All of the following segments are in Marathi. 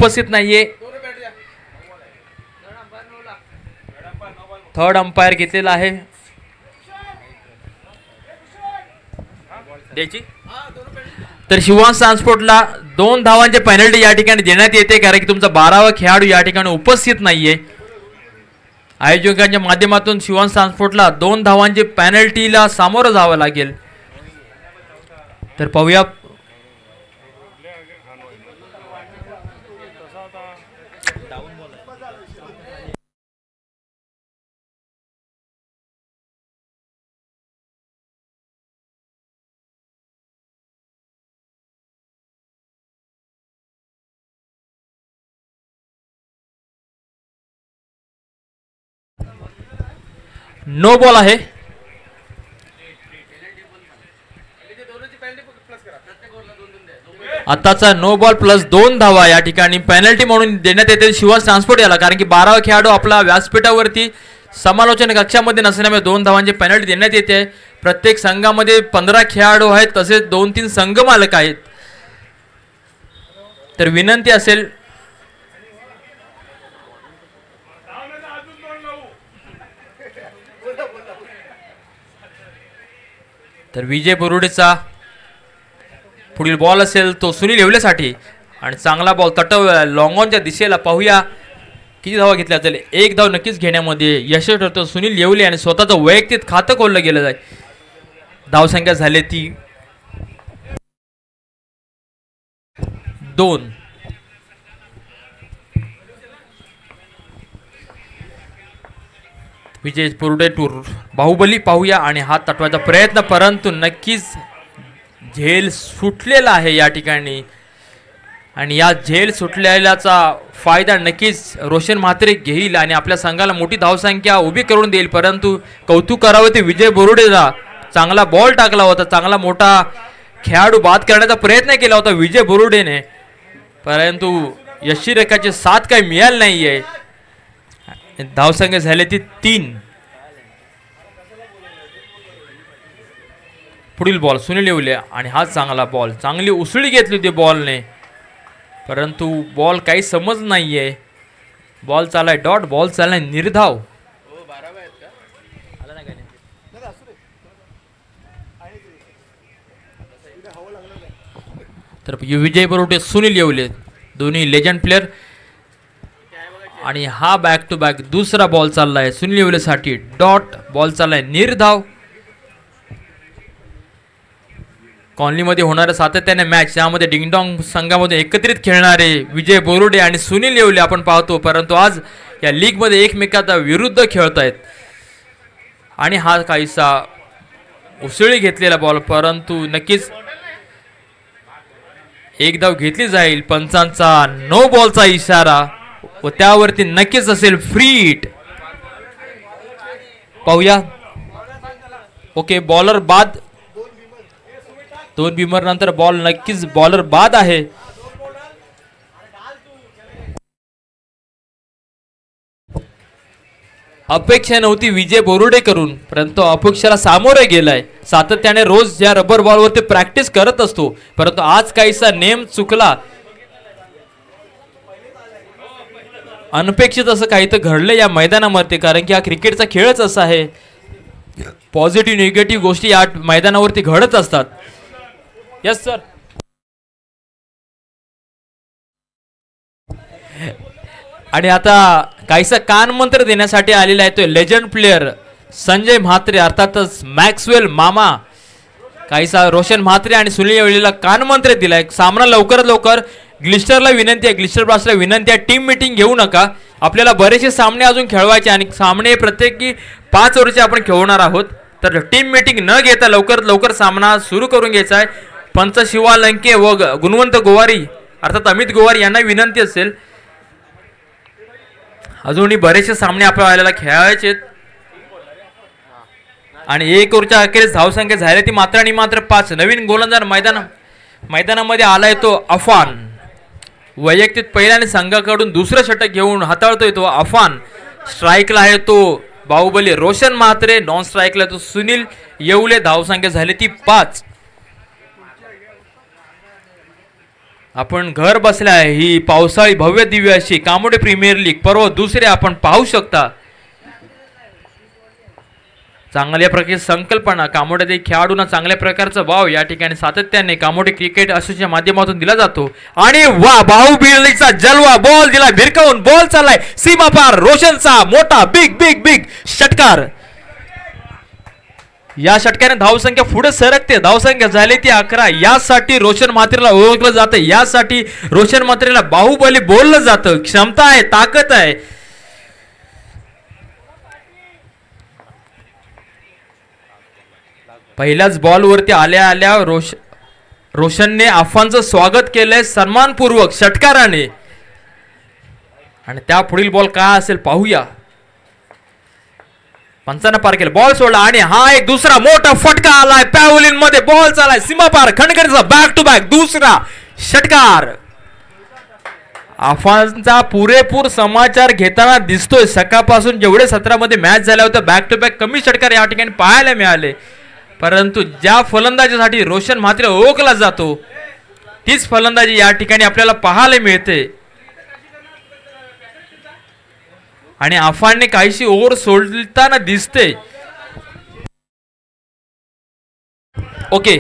उपस्थित नाहीये. थर्ड अंपायर घेतलेला आहे. तर शिवांश ट्रान्सपोर्टला 2 धावांचे पेनल्टी या ठिकाणी देण्यात येते, कारण की तुमचा 12वा खेळाडू या ठिकाणी उपस्थित नाहीये. आयोजकांच्या माध्यमातून शिवांश ट्रान्सपोर्टला 2 धावांचे पेनल्टीला सामोरं जावं लागेल. तर पाहूया नो बॉल आहे. आताचा नो बॉल प्लस 2 धावा या ठिकाणी पेनल्टी म्हणून देण्यात येते शिवांश ट्रान्सपोर्ट याला, कारण की 12वा खेळाडू आपला व्यासपीठावरती समालोचन कक्षामध्ये नसल्यामुळे 2 धावांची पेनल्टी देण्यात येते. प्रत्येक संघामध्ये 15 खेळाडू आहेत, तसेच 2-3 संघ मालक आहेत. तर विनंती असेल तर विजय बोरुडेचा पुढील बॉल असेल तो सुनील येवलेसाठी, आणि चांगला बॉल तटवला लॉंग ऑनच्या दिशेला. पाहूया किती धावा घेतल्या जातील. 1 धाव नक्कीच घेण्यामध्ये यशस्वी ठरतो सुनील येवले, आणि स्वतःचं वैयक्तिक खातं खोललं गेलं जाईल. धावसंख्या झाली ती 2. विजय बोरुडे टूर बाहुबली पाहूया, आणि हात तटवायचा प्रयत्न, परंतु नक्कीच झेल सुटलेला आहे या ठिकाणी. आणि या झेल सुटलेल्याचा फायदा नक्कीच रोशन म्हात्रे घेईल आणि आपल्या संघाला मोठी धावसंख्या उभी करून देईल. परंतु कौतुक करावं ते विजय बोरुडेला, चांगला बॉल टाकला होता, चांगला मोठा खेळाडू बाद करण्याचा प्रयत्न केला होता विजय बोरुडेने, परंतु यष्टीरेखाची साथ काही मिळाली नाहीये. धावसंख्या झाली ती 3. पुढील बॉल सुनील येवले, आणि हा चांगला बॉल, चांगली उसळी घेतली होती बॉलने, परंतु बॉल काही समज नाहीये. बॉल चाललाय डॉट, बॉल चाललाय निर्धाव. तर विजय बोरुडे सुनील येवले दोन्ही लेजंड प्लेयर, आणि हा बॅक टू बॅक दुसरा बॉल चाललाय सुनील येवलेसाठी डॉट, बॉल चाललाय निर्धाव. कॉलनीमध्ये होणाऱ्या सातत्याने मॅच, यामध्ये डिंगडॉंग संघामध्ये एकत्रित खेळणारे विजय बोरुडे आणि सुनील येवले आपण पाहतो, परंतु आज या लीगमध्ये एकमेकांच्या विरुद्ध खेळत आहेत. आणि हा काहीसा उसळी घेतलेला बॉल, परंतु नक्कीच 1 धाव घेतली जाईल. पंचांचा नो बॉलचा इशारा व त्यावरती नक्कीच असेल फ्री हिट. पाहूया. ओके, बॉलर बाद. 2 बिमर नंतर बॉल, नक्कीच बॉलर बाद आहे. अपेक्षा नव्हती विजय बोरुडे करून, परंतु अपेक्षेला सामोरे गेलाय. सातत्याने रोज या रबर बॉलवरती प्रॅक्टिस करत असतो, परंतु आज काहीसा नेम चुकला. अनपेक्षित असं काही तर घडलं या मैदानामध्ये, कारण की हा क्रिकेटचा खेळच असा आहे. पॉझिटिव्ह निगेटिव्ह गोष्टी या मैदानावरती घडत असतात. Yes sir. आणि आता काहीसा कानमंत्र देण्यासाठी आलेला आहे तो लेजंड प्लेयर संजय म्हात्रे, अर्थातच मॅक्सवेल मामा. काहीसा रोशन म्हात्रे आणि सुनील येवलेला कानमंत्र दिलाय. सामना लवकरात लवकर. ग्लिस्टरला विनंती आहे, ग्लिस्टर ब्लास्टला विनंती आहे, टीम मीटिंग घेऊ नका. आपल्याला बरेचसे सामने अजून खेळवायचे, आणि सामने प्रत्येकी 5 ओव्हरचे आपण खेळवणार आहोत. तर टीम मीटिंग न घेता लवकरात लवकर सामना सुरू करून घ्यायचा आहे. पंच शिवा लंके व गुणवंत गोवारी अर्थात अमित गोवारी यांना विनंती असेल. अजूनही बरेचसे सामने आपल्याला खेळायचे आहेत, आणि 1 ओव्हरच्या अखेरीस धावसंख्या झाली ती मात्र आणि मात्र 5. नवीन गोलंदाज मैदानामध्ये आलाय तो अफान. वैयक्तिक पहिल्याने संघाकडून दुसरं षटक घेऊन हाताळतोय तो अफान. स्ट्राईकला आहे तो बाहुबली रोशन म्हात्रे, नॉन स्ट्राईकला तो सुनील येवले. धावसंख्या झाली ती 5. आपण घर बसल्या ही पावसाळी भव्य दिव्य अशी कामोडे प्रीमियर लीग पर्व दुसरे आपण पाहू शकता. चांगल्या प्रकारची संकल्पना कामोड्यातील खेळाडूंना चांगल्या प्रकारचा भाव या ठिकाणी सातत्याने कामोडे क्रिकेट असोसिएशनच्या माध्यमातून दिला जातो. आणि वा बाहुबलीचा जलवा बॉल दिला भिरकावून बॉल चाललाय सीमा पार रोशनचा मोठा बिग बिग बिग षटकार. या षटकाने धावसंख्या पुढे सरकते. धावसंख्या झाली ती 11. यासाठी रोशन म्हात्रेला ओळखलं जातं. यासाठी रोशन म्हात्रेला बाहुबली बोललं जातं. क्षमता आहे ताकद आहे. पहिल्याच बॉल वरती आल्या आल्या रोशनने आफांचं स्वागत केलंय सन्मानपूर्वक षटकाराने. आणि त्या पुढील बॉल काय असेल पाहूया. पंचांना पार केलं बॉल सोडला आणि हा एक दुसरा मोठा फटका आलाय पॅव्हलिन मध्ये बॉल चालाय सीमा पार खणखणीचा बॅक टू बॅक दुसरा षटकार. आफांचा पुरेपूर समाचार घेताना दिसतोय. सकाळपासून जेवढे 17 मध्ये मॅच झाल्या होत्या बॅक टू बॅक कमी षटकार या ठिकाणी पाहायला मिळाले. परंतु ज्या फलंदाजीसाठी रोशन म्हात्रे ओळखला जातो तीच फलंदाजी या ठिकाणी आपल्याला पाहायला मिळते. आणि आफानने काहीशी ओव्हर सोडताना दिसते. ओके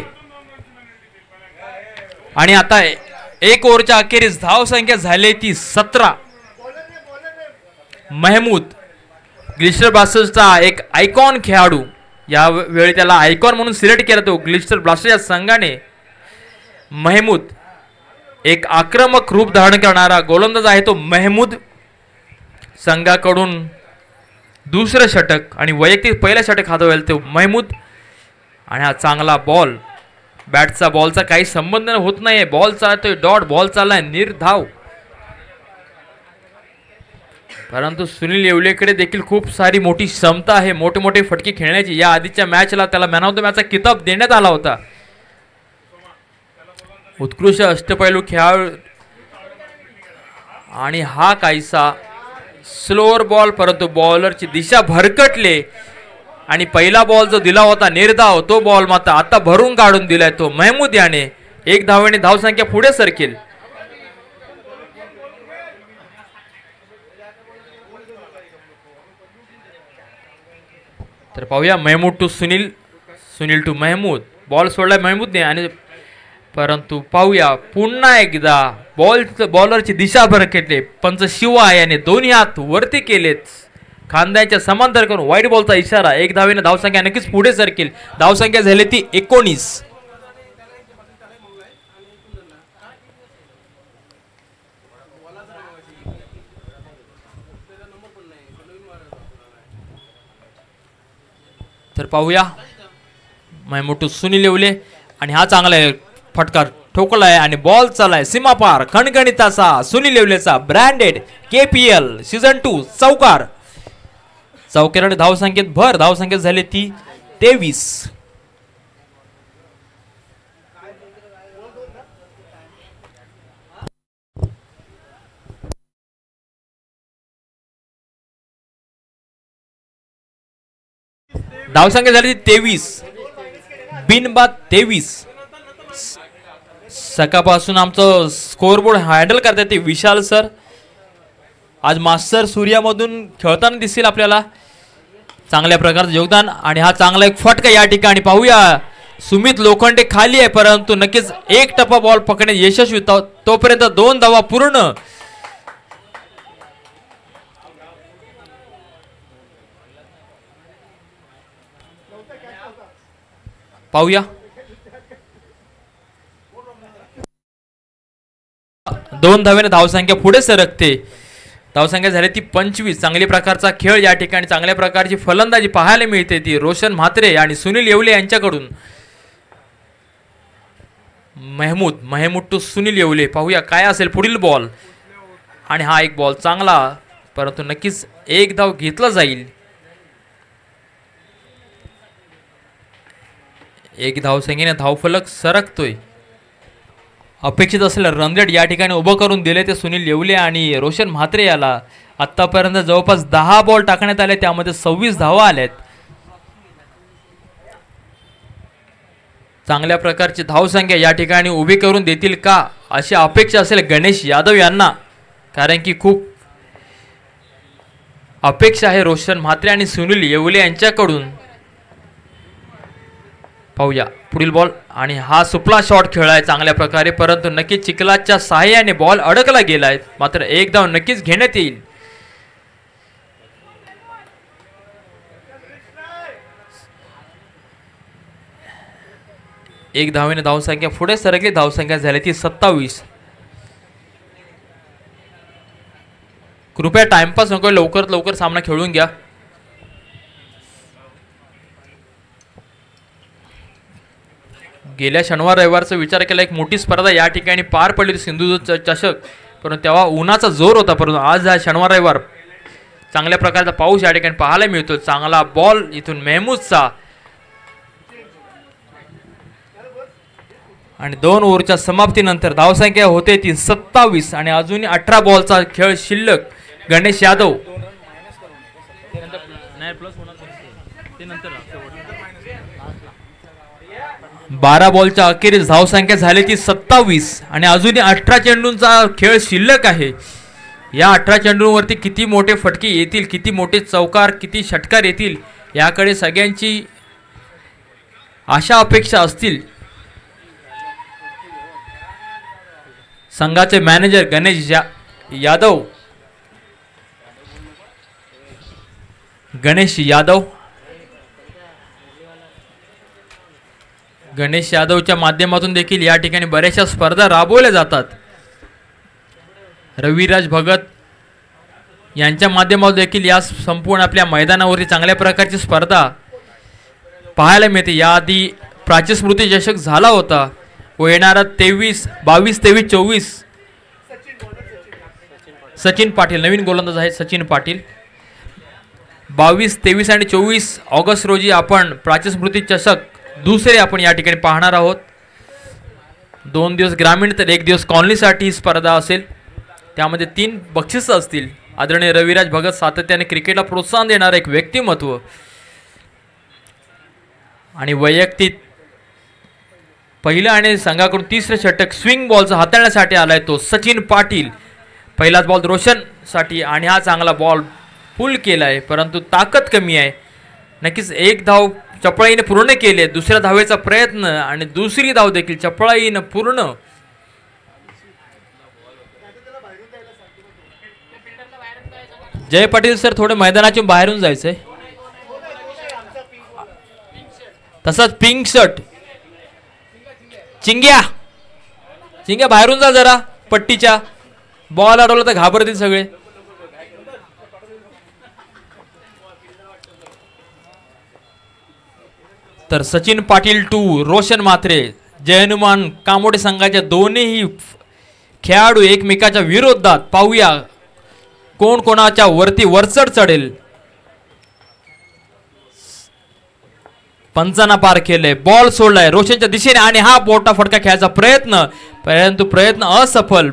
आणि आता एक ओव्हरच्या अखेरीस धावसंख्या झाली ती 17. महमूद ग्लिस्टर ब्लास्टर्सचा एक आयकॉन खेळाडू. यावेळी त्याला आयकॉन म्हणून सिलेक्ट केला तो ग्लिस्टर ब्लास्टर्सच्या संघाने. महमूद एक आक्रमक रूप धारण करणारा गोलंदाज आहे तो महमूद. संघाकडून दुसरं षटक आणि वैयक्तिक पहिलं षटक हातवेल तो महमूद. आणि हा चांगला बॉल बॅटचा बॉलचा काही संबंध होत नाहीये. बॉल चालतोय डॉट बॉल चाललाय निर्धाव. परंतु सुनील येवलेकडे देखील खूप सारी मोठी क्षमता आहे मोठे मोठे फटके खेळण्याची. या आधीच्या मॅचला त्याला मॅन ऑफ द मॅचचा किताब देण्यात आला होता. उत्कृष्ट अष्टपैलू खेळाडू. आणि हा काहीसा स्लोअर बॉल परंतु बॉलरची दिशा भरकटले आणि पहिला बॉल जो दिला होता निर्धाव तो बॉल मात्र आता भरून काढून दिलाय तो महमूद याने. एक धावेने धावसंख्या पुढे सरकेल. तर पाहूया Mahmood to Sunil. Sunil to Mahmood. Ball सोडलाय महमूदने आणि परंतु पाहूया पुन्हा एकदा बॉलरची दिशा भरकटले. पंच शिवा याने दोन्ही हात वरती केलेत खांद्याच्या समांतर करून वाईट बॉलचा इशारा. एक धावेने धावसंख्या नक्कीच पुढे सरकेल. धावसंख्या झाली ती 19. तर पाहूया महमूद टू सुनील येवले आणि हा चांगला फटकार ठोकलाय आणि बॉल चालाय सीमा पार खणखणीताचा सुनील येवलेचा ब्रँडेड KPL सीझन 2 चौकार. चौकाराने धावसंख्येत भर. धावसंख्येत झाली ती 23. धावसंख्या झाली 23 बिनबाद 23. सकाळपासून आमचं स्कोअरबोर्ड हँडल करतात ते विशाल सर. आज मास्टर सूर्यामधून खेळताना दिसतील आपल्याला. चांगल्या प्रकारचं योगदान आणि हा चांगला एक फटका या ठिकाणी पाहूया. सुमित लोखंडे खाली आहे परंतु नक्कीच एक टप्पा बॉल पकडण्यात यशस्वी. तोपर्यंत 2 धावा पूर्ण. पाहूया 2 धावेने धावसंख्या पुढे सरकते. धावसंख्या झाली ती 25. चांगल्या प्रकारचा खेळ या ठिकाणी चांगल्या प्रकारची फलंदाजी पाहायला मिळते ती रोशन म्हात्रे आणि सुनील येवले यांच्याकडून. महमूद टू सुनील येवले. पाहूया काय असेल पुढील बॉल. आणि हा एक बॉल चांगला परंतु नक्कीच एक धाव घेतला जाईल. एक धावसंख्येने धावफलक सरकतोय. अपेक्षित असलेलं रन रेट या ठिकाणी उभं करून दिले ते सुनील येवले आणि रोशन म्हात्रे याला. आतापर्यंत जवळपास 10 बॉल टाकण्यात आले त्यामध्ये 26 धावा आल्यात. चांगल्या प्रकारची धावसंख्या या ठिकाणी उभी करून देतील का अशी अपेक्षा असेल गणेश यादव यांना, कारण की खूप अपेक्षा आहे रोशन म्हात्रे आणि सुनील येवले यांच्याकडून. पाहूया पुढील बॉल आणि हा सुपला शॉट खेळलाय चांगल्या प्रकारे, परंतु नक्कीच चिखलाच्या सहाय्याने बॉल अडकला गेलाय. मात्र एक धाव नक्कीच घेण्यात येईल. एक धावेने धावसंख्या पुढे सरकली. धावसंख्या झाली ती 27. कृपया टाइमपास नको, लवकरात लवकर सामना खेळून घ्या. गेल्या शनिवार रविवारचा विचार केला एक मोठी स्पर्धा या ठिकाणी पार पडली सिंधुदुर्ग चषक, परंतु तेव्हा उन्हाचा जोर होता. परंतु आज हा शनिवार रविवार चांगल्या प्रकारचा पाऊस या ठिकाणी पाहायला मिळतो. चांगला बॉल इथून मेहमूदचा आणि 2 ओव्हरच्या समाप्तीनंतर धावसंख्या होते ती 27 आणि अजून 18 बॉलचा खेळ शिल्लक. गणेश यादव 12 बॉलच्या अखेरीस धावसंख्या झाली ती 27 आणि अजूनही 18 चेंडूंचा खेळ शिल्लक आहे. या 18 चेंडूंवरती किती मोठे फटके येतील, किती मोठे चौकार, किती षटकार येतील याकडे सगळ्यांची आशा अपेक्षा असतील. संघाचे मॅनेजर गणेश यादव गणेश यादवच्या माध्यमातून देखील या ठिकाणी बऱ्याचशा स्पर्धा राबवल्या जातात. रविराज भगत यांच्या माध्यमातून देखील या संपूर्ण आपल्या मैदानावरती चांगल्या प्रकारची स्पर्धा पाहायला मिळते. याआधी प्राची स्मृती चषक झाला होता व येणारा 22, 23, 24 सचिन पाटील नवीन गोलंदाज आहे. सचिन पाटील 22, 23 आणि 24 ऑगस्ट रोजी आपण प्राची स्मृती चषक दुसरे आपण या ठिकाणी पाहणार आहोत. 2 दिवस ग्रामीण तर 1 दिवस कॉलनीसाठी स्पर्धा असेल. त्यामध्ये 3 बक्षिसं असतील. आदरणीय रविराज भगत सातत्याने क्रिकेटला प्रोत्साहन देणारं एक व्यक्तिमत्व आणि वैयक्तिक पहिला आणि संघाकडून 3रे षटक स्विंग बॉलचा हाताळण्यासाठी आलाय तो सचिन पाटील. पहिलाच बॉल रोशनसाठी आणि हा चांगला बॉल पुल केलाय, परंतु ताकद कमी आहे. नक्कीच एक धाव चपळाईने पूर्ण केली. दुसऱ्या धावेचा प्रयत्न आणि दुसरी धाव देखील चपळाईने पूर्ण. जय पाटील सर थोडे मैदानाच्या बाहेरून जायचंय. तसाच पिंक शर्ट चिंग्या बाहेरून जा जरा. पट्टीच्या बॉल अडवला तर घाबरतील सगळे. तर सचिन पाटील 2 रोशन म्हात्रे जय हनुमान कामोडे संघाच्या दोन्ही खेळाडू एकमेकाच्या विरोधात. पाहूया कोण कोणाच्या वरती वरचढ चढेल. पंचांना पार केले. बॉल सोडलाय रोशनच्या दिशेने आणि हा मोठा फटका खेळायचा प्रयत्न, परंतु प्रयत्न असफल.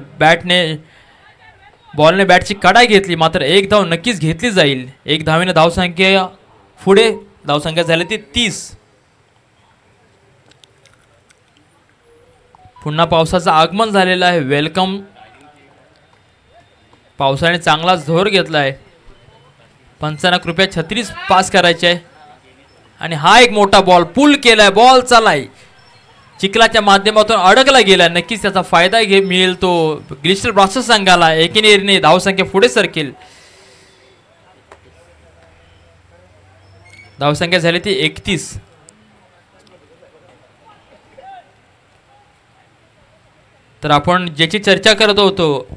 बॉलने बॅटची कडाई घेतली. मात्र एक धाव नक्कीच घेतली जाईल. 1 धावेने धावसंख्या पुढे. धावसंख्या झाली ती 30. पुन्हा पावसाचं आगमन झालेलं आहे. वेलकम. पावसाने चांगला जोर घेतलाय. पंचांना कृपया 36 पास करायचे आहे आणि हा एक मोठा बॉल पुल केलाय. बॉल चालाय चिखलाच्या माध्यमातून अडकला गेला. नक्कीच त्याचा फायदा मिळेल तो ग्लिस्टर ब्लास्टर्स संघाला. एकेरीने धावसंख्या पुढे सरकेल. धावसंख्या झाली ती 31. तर आपण ज्याची चर्चा करत होतो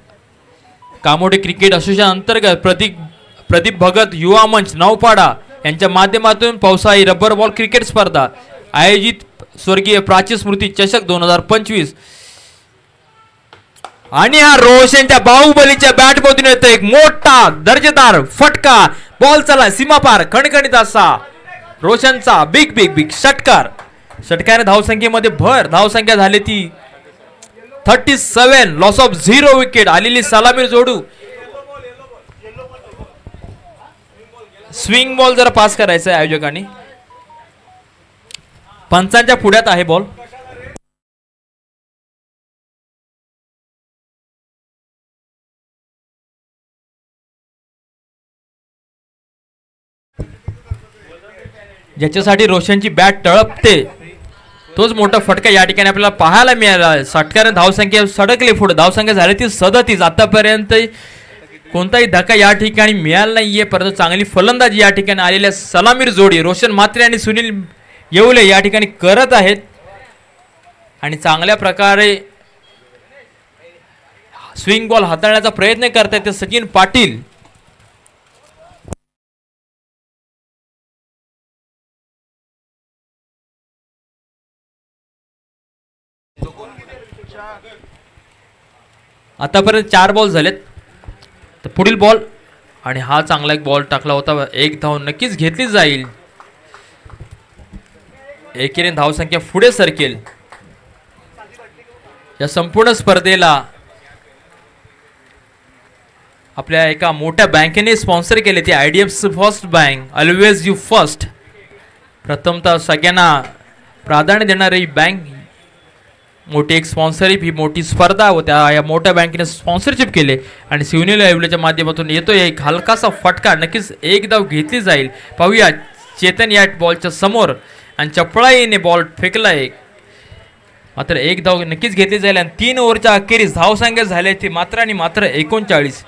कामोडे क्रिकेट असोसिएशन अंतर्गत प्रदीप भगत युवा मंच नौपाडा यांच्या माध्यमातून पावसाळी रबर बॉल क्रिकेट स्पर्धा आयोजित स्वर्गीय प्राची स्मृती चषक 2025 आणि हा रोशनच्या बाहुबलीच्या बॅटमधून येतो एक मोठा दर्जेदार फटका. बॉल चला सीमापार खणखणीत असा रोशनचा बिग षटकार. षटकाने धावसंख्येमध्ये भर. धावसंख्या झाली ती 37. Loss of 0 wicket. आलेली सलामी जोडू. स्विंग बॉल जरा पास करायचा आहे आयोजकांनी. पंचांच्या पुढ्यात आहे बॉल. ज्याच्यासाठी रोशनची बॅट तळपते तोच मोठा फटका या ठिकाणी आपल्याला पाहायला मिळाला. षटकाने धावसंख्या सडकली पुढे, धावसंख्या झाली ती 37. आतापर्यंत कोणताही धक्का या ठिकाणी मिळाला नाहीये, परंतु चांगली फलंदाजी या ठिकाणी आलेल्या सलामीर जोडी रोशन म्हात्रे आणि सुनील येवले या ठिकाणी करत आहेत आणि चांगल्या प्रकारे स्विंग बॉल हाताळण्याचा प्रयत्न करतायत ते सचिन पाटील. आतापर्यंत 4 बॉल झालेत, तर पुढील बॉल आणि हा चांगला एक बॉल टाकला होता. एक धाव नक्कीच घेतली जाईल, एकीने धावसंख्या पुढे सरकेल. या संपूर्ण स्पर्धेला आपल्या एका मोठ्या बँकेने स्पॉन्सर केले, ती IDFC first bank, always you first. प्रथमतः सगळ्यांना प्राधान्य देणारी बँक, मोठी एक स्पॉन्सरशिप, ही मोठी स्पर्धा होत्या या मोठ्या बँकेने स्पॉन्सरशिप केले आणि सुनील येवलेच्या माध्यमातून येतोय एक हलकासा फटका. नक्कीच एक धाव घेतली जाईल. पाहूया चेतन या बॉलच्या समोर आणि चपळाईने बॉल फेकलाय, मात्र एक धाव नक्कीच घेतली जाईल आणि 3 ओव्हरच्या अखेरीस धावसंख्या झाली ती मात्र आणि मात्र 39.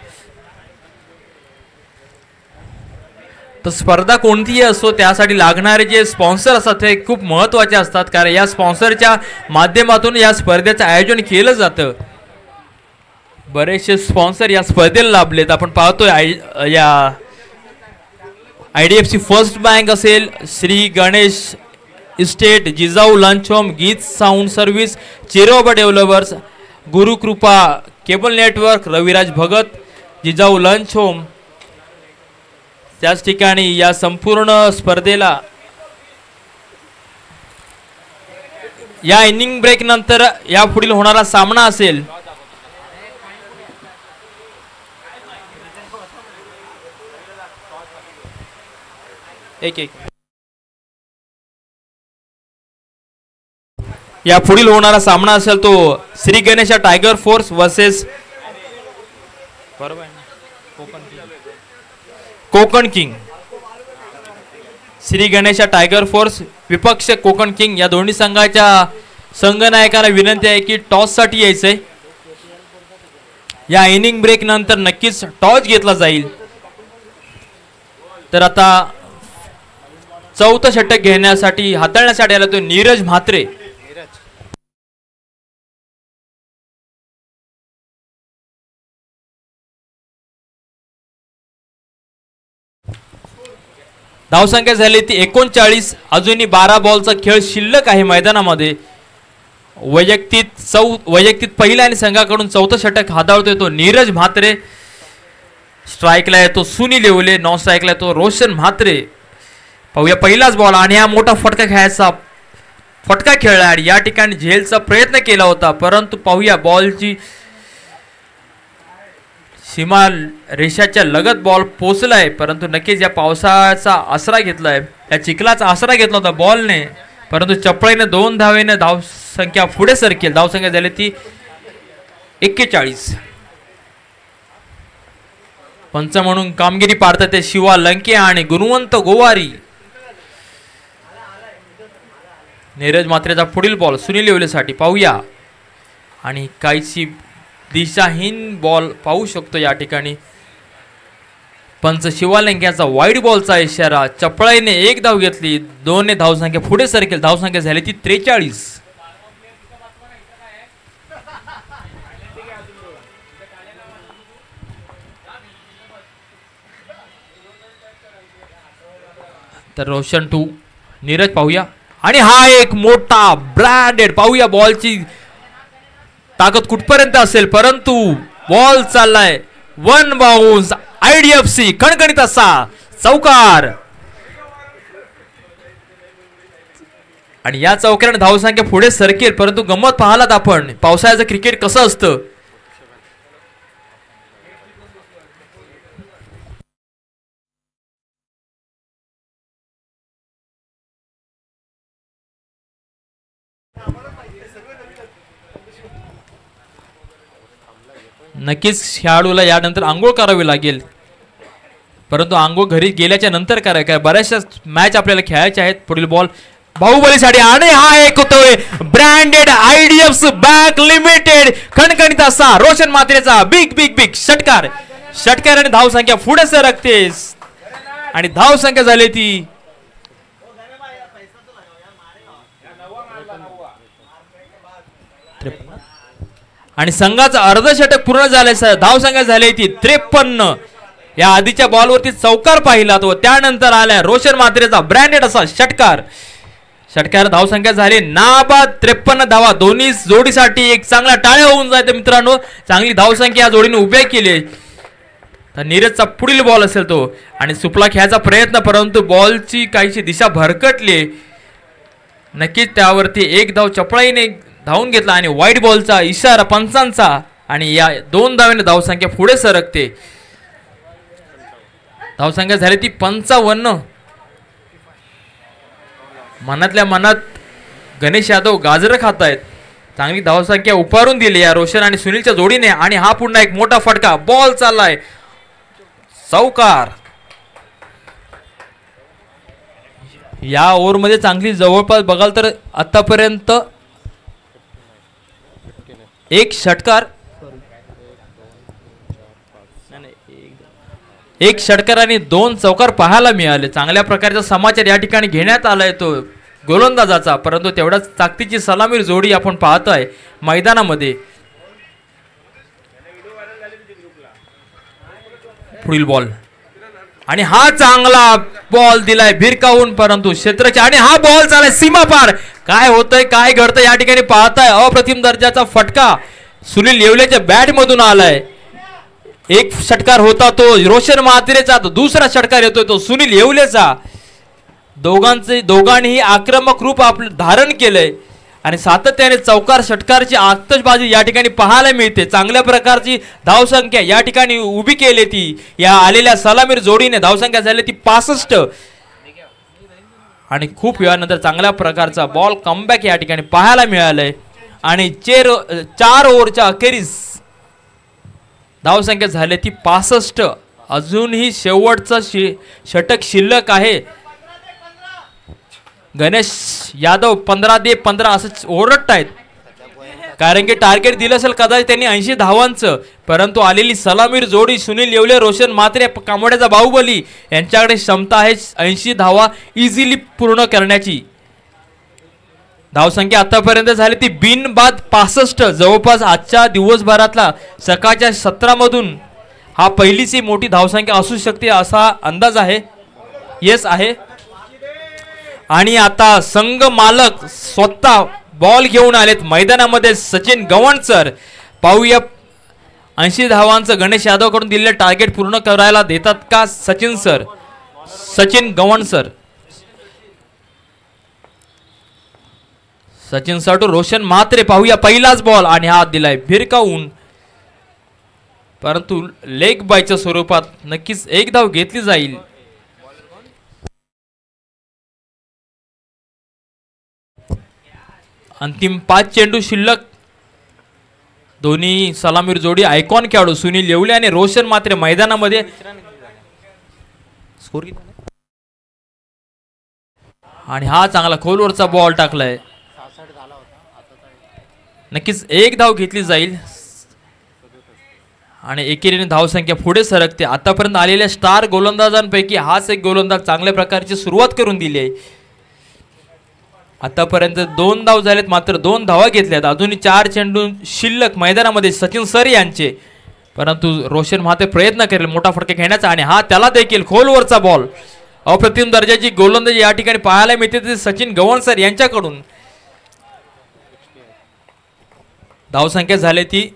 तर स्पर्धा कोणतीही असो त्यासाठी लागणारे जे स्पॉन्सर असतात ते खूप महत्त्वाचे असतात, कारण या स्पॉन्सरच्या माध्यमातून या स्पर्धेचं आयोजन केलं जातं. बरेचसे स्पॉन्सर या स्पर्धेला लाभलेत. आपण पाहतोय या IDFC फर्स्ट बँक असेल, Shri Ganesh estate, Jijau lunch home, Geet sound service, Chiroba developers, Gurukripa cable network, Raviraj Bhagat, Jijau lunch home. त्याच ठिकाणी या संपूर्ण स्पर्धेला या इनिंग ब्रेक नंतर या पुढील होणारा सामना असेल. या पुढील होणारा सामना असेल तो Shri Ganesha tiger force versus Konkan king. Shri Ganesha tiger force विपक्ष कोकण किंग. या दोन्ही संघाच्या संघनायकांना विनंती आहे की टॉस साठी यायचंय. या इनिंग ब्रेक नंतर नक्कीच टॉस घेतला जाईल. तर आता चौथं षटक घेण्यासाठी हाताळण्यासाठी आला तो नीरज म्हात्रे. धावसंख्या झाली ती 39. अजूनही 12 बॉलचा खेळ शिल्लक आहे मैदानामध्ये. वैयक्तिक पहिला आणि संघाकडून चौथं षटक हाताळतोय तो नीरज म्हात्रे. स्ट्राईकला येतो सुनील येवले, नॉन स्ट्राईकला येतो रोशन म्हात्रे. पाहूया पहिलाच बॉल आणि हा मोठा फटका खेळला आणि या ठिकाणी झेलचा प्रयत्न केला होता, परंतु पाहूया बॉलची सीमा रेषाच्या लगत बॉल पोचलाय, परंतु नक्कीच या पावसाचा आसरा घेतलाय, या चिखलाचा आसरा घेतला होता बॉलने, परंतु चपळीने 2 धावेने धावसंख्या पुढे सरकेल. धावसंख्या झाली ती 41. पंच म्हणून कामगिरी पाडतात ते शिवा लंके आणि गुणवंत गोवारी. नीरज म्हात्रेचा पुढील बॉल सुनील येवलेसाठी. पाहूया आणि काहीशी दिशाहीन बॉल पाहू शकतो या ठिकाणी. पंच शिवा लंक्याचा वाईड बॉलचा इशारा. चपळाईने 1 धाव घेतली, 2 धावसंख्या पुढे सरकेल. धावसंख्या झाली ती 43. तर रोशन 2 नीरज. पाहूया आणि हा एक मोठा ब्रँडेड. पाहूया बॉलची ताकद कुठपर्यंत असेल, परंतु बॉल चाललाय 1 बाउन्स. IDFC कणकणीत असा चौकार आणि या चौकाराने धावसंख्या पुढे सरकेल. परंतु गंमत पाहालात आपण पावसाळ्याचं क्रिकेट कसं असतं. नक्कीच खेळाडूला यानंतर आंघोळ करावी लागेल. परंतु आंघोळ घरी गेल्याच्या नंतर काय बऱ्याचशा मॅच आपल्याला खेळायच्या आहेत. पुढील बॉल बाहुबलीसाठी आणि हा एक होतोय ब्रँडेड IDFC बँक लिमिटेड खणखणीत असा रोशन म्हात्रेचा बिग बिग बिग षटकार. षटकार आणि धाव संख्या पुढे सरकते आणि धाव संख्या झाली ती आणि संघाचं अर्धशतक पूर्ण झालंय. धाव संख्या झाली ती 53. या आधीच्या बॉलवरती चौकार पाहिला तो त्यानंतर आलाय रोशन म्हात्रेचा ब्रँडेड असा षटकार. षटकार धाव संख्या झाली नाबाद 53 धावा दोन्ही जोडीसाठी एक चांगला टाळ्या होऊन जाते मित्रांनो. चांगली धाव संख्या या जोडीने उभ्या केली. तर नीरजचा पुढील बॉल असेल तो आणि सुपला खेळायचा प्रयत्न परंतु बॉलची काहीशी दिशा भरकटली. नक्कीच त्यावरती एक धाव चपळाईने धावून घेतला आणि व्हाईट बॉलचा इशारा पंचांचा आणि या 2 धावेने धावसंख्या पुढे सरकते. धावसंख्या झाली ती 55. मनातल्या मनात गणेश यादव गाजर खात आहेत. चांगली धावसंख्या उभारून दिली या रोशन आणि सुनीलच्या जोडीने आणि हा पुन्हा एक मोठा फटका बॉल चाललाय चौकार. या ओव्हरमध्ये चांगली जवळपास बघाल तर आतापर्यंत एक षटकार आणि 2 चौकार पाहायला मिळाले. चांगल्या प्रकारचा समाचार या ठिकाणी घेण्यात आलाय तो गोलंदाजाचा परंतु तेवढाच ताकदीची सलामीर जोडी आपण पाहतोय मैदानामध्ये. पुढील बॉल आणि हा चांगला बॉल दिलाय भिरकावून परंतु क्षेत्राच्या आणि हा बॉल चालाय सीमा पार. काय होतंय काय घडतंय या ठिकाणी पाहताय. अप्रतिम दर्जाचा फटका सुनील येवलेच्या बॅट मधून आलाय. एक षटकार होता तो रोशन म्हात्रेचा तो दुसरा षटकार येतोय तो सुनील येवलेचा. दोघांनीही आक्रमक रूप आपलं धारण केलंय आणि सातत्याने चौकार षटकारची आतषबाजी या ठिकाणी पाहायला मिळते. चांगल्या प्रकारची धावसंख्या या ठिकाणी उभी केली ती या आलेल्या सलामीर जोडीने. धावसंख्या झाली ती 65 आणि खूप वेळानंतर चांगल्या प्रकारचा बॉल कमबॅक या ठिकाणी पाहायला मिळालंय आणि 4 ओव्हरच्या अखेरीस धावसंख्या झाली ती 65. अजूनही शेवटचं षटक शिल्लक आहे. गणेश यादव 15 दे 15 असं ओरडत आहेत कारण की टार्गेट दिलं असेल कदाचित त्यांनी 80 धावांचं परंतु आलेली सलामीर जोडी सुनील येवले रोशन म्हात्रे कामोड्याचा बाहुबली यांच्याकडे क्षमता आहे 80 धावा इझिली पूर्ण करण्याची. धावसंख्या आतापर्यंत झाली ती बिनबाद 65. जवळपास आजच्या दिवसभरातला सकाळच्या 17 मधून हा पहिलीची मोठी धावसंख्या असू शकते असा अंदाज आहे. येस आहे. आणि आता संघ मालक स्वतः बॉल घेऊन आलेत मैदानामध्ये सचिन गवणसर. पाहूया 80 धावांचं गणेश यादव कडून दिलेलं टार्गेट पूर्ण करायला देतात का सचिन गवणसर. Sachin sir to Roshan Mhatre. पाहूया पहिलाच बॉल आणि हात दिलाय भिरकावून परंतु लेग बायच्या स्वरूपात नक्कीच एक धाव घेतली जाईल. अंतिम 5 चेंडू शिल्लक. दोन्ही सलामीर जोडी आयकॉन खेळाडू सुनील येवले आणि रोशन म्हात्रे मैदानामध्ये. आणि हा चांगला खोलवरचा बॉल टाकलाय. नक्कीच एक धाव घेतली जाईल आणि एकेरीने धावसंख्या पुढे सरकते. आतापर्यंत आलेल्या स्टार गोलंदाजांपैकी हाच एक गोलंदाज चांगल्या प्रकारची सुरुवात करून दिली आहे. आतापर्यंत 2 धाव झालेत मात्र 2 धावा घेतल्यात. अजूनही 4 चेंडू शिल्लक मैदानामध्ये सचिन सर यांचे परंतु रोशन म्हात्रे प्रयत्न करेल मोठा फटका घेण्याचा आणि हा त्याला देखील खोलवरचा बॉल. अप्रतिम दर्जाची गोलंदाजी या ठिकाणी पाहायला मिळते ते सचिन गवणसर यांच्याकडून. धावसंख्या झाली ती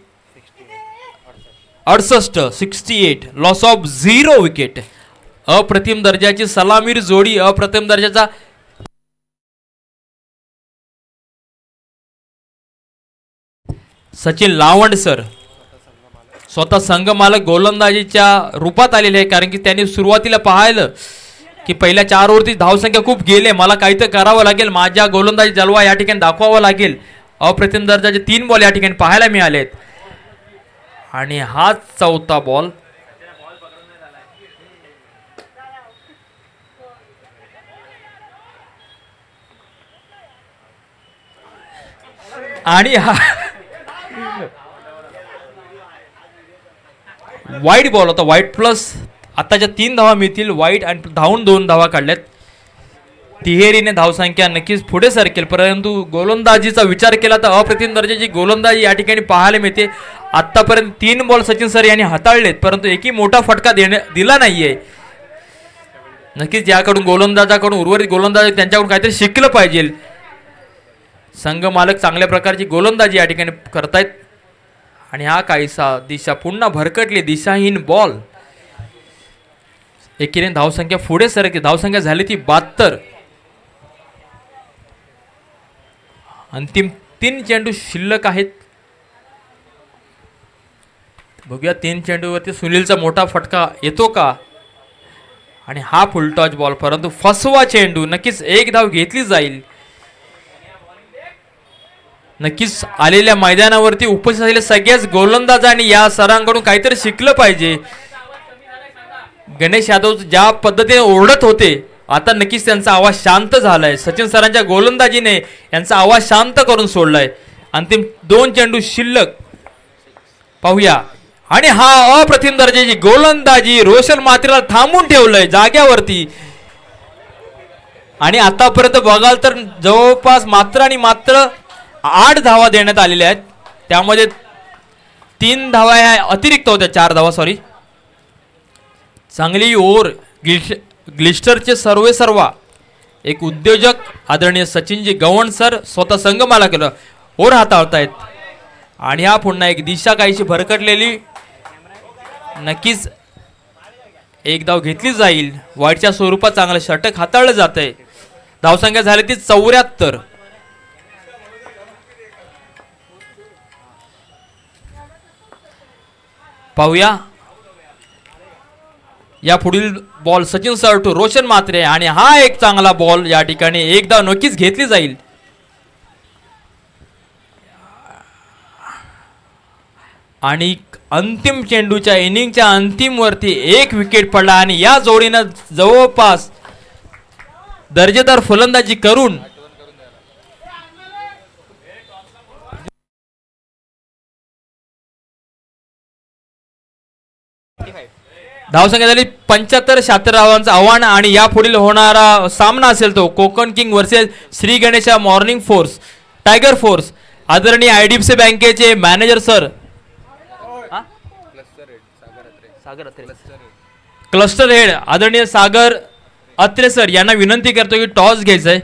68. Loss of 0 wicket. अप्रतिम दर्जाची सलामीर जोडी. अप्रतिम दर्जाचा सचिन लावंड सर स्वतः संघ मालक गोलंदाजीच्या रूपात आलेले आहे कारण की त्यांनी सुरुवातीला पाहिलं की पहिल्या 4 ओव्हरची धावसंख्या खूप गेले. मला काही तर करावं लागेल. माझ्या गोलंदाजी जलवा या ठिकाणी दाखवावा लागेल. अप्रतिम दर्जाचे 3 बॉल या ठिकाणी पाहायला मिळालेत आणि हाच 4था बॉल. आणि हा वाईट बॉल होता. वाईट प्लस आताच्या 3 धावा मिळतील. वाईट आणि धावून 2 धावा काढल्यात. तिहेरीने धावसंख्या नक्कीच पुढे सरकेल, परंतु गोलंदाजीचा विचार केला तर अप्रतिम दर्जाची गोलंदाजी या ठिकाणी पाहायला मिळते. आतापर्यंत 3 बॉल सचिन सर यांनी हाताळलेत, परंतु एकही मोठा फटका दिला नाहीये. नक्कीच याकडून गोलंदाजाकडून उर्वरित गोलंदाज त्यांच्याकडून काहीतरी शिकलं पाहिजे. संघ मालक चांगल्या प्रकारची गोलंदाजी या ठिकाणी करतायत. आणि हा काहीसा दिशा पुन्हा भरकटली. दिशाहीन बॉल. एकीने धावसंख्या पुढे सरकली. धावसंख्या झाली ती 72. अंतिम 3 चेंडू शिल्लक आहेत. बघूया 3 चेंडूवरती सुनीलचा मोठा फटका येतो का. आणि हा फुलटॉच बॉल, परंतु फसवा चेंडू. नक्कीच 1 धाव घेतली जाईल. नक्कीच आलेल्या मैदानावरती उपस्थित असलेल्या सगळ्याच गोलंदाजांनी या सरांकडून काहीतरी शिकलं पाहिजे. गणेश यादव ज्या पद्धतीने ओरडत होते, आता नक्कीच त्यांचा आवाज शांत झालाय. सचिन सरांच्या गोलंदाजीने यांचा आवाज शांत करून सोडलाय. अंतिम 2 चेंडू शिल्लक. पाहूया. आणि हा अप्रतिम दर्जाची गोलंदाजी. रोशन मात्रेला थांबून ठेवलंय जाग्यावरती. आणि आतापर्यंत बघाल तर जवळपास मात्र आणि मात्र 8 धावा देण्यात आलेल्या आहेत. त्यामध्ये 3 धावा ह्या अतिरिक्त होत्या. 4 धावा सॉरी. चांगली ओव्हर. ग्लिस्टरचे सर्वेसर्वा एक उद्योजक आदरणीय सचिनजी गवण सर स्वतः संघ मालक ओव्हर हाताळतायत. आणि हा पुन्हा एक दिशा काहीशी भरकटलेली. नक्कीच 1 धाव घेतली जाईल. वाईटच्या स्वरूपात चांगलं षटक हाताळलं जात आहे. धावसंख्या झाली ती 74. पाहूया. या पुढील ball Sachin sir to Roshan Mhatre. आणि हा एक चांगला बॉल. या ठिकाणी 1 धाव नक्कीच घेतली जाईल. आणि अंतिम चेंडूच्या इनिंगच्या अंतिम वरती 1 विकेट पडला. आणि या जोडीनं जवळपास दर्जेदार फलंदाजी करून धावसंख्या झाली 75-76 धावांचं आव्हान. आणि या पुढील होणारा सामना असेल तो Konkan king versus Shri Ganesha morning force tiger force. आदरणीय आयडीएफसी बँकेचे मॅनेजर सर क्लस्टर हेड आदरणीय सागर अत्रे सर यांना विनंती करतो की टॉस घ्यायचंय.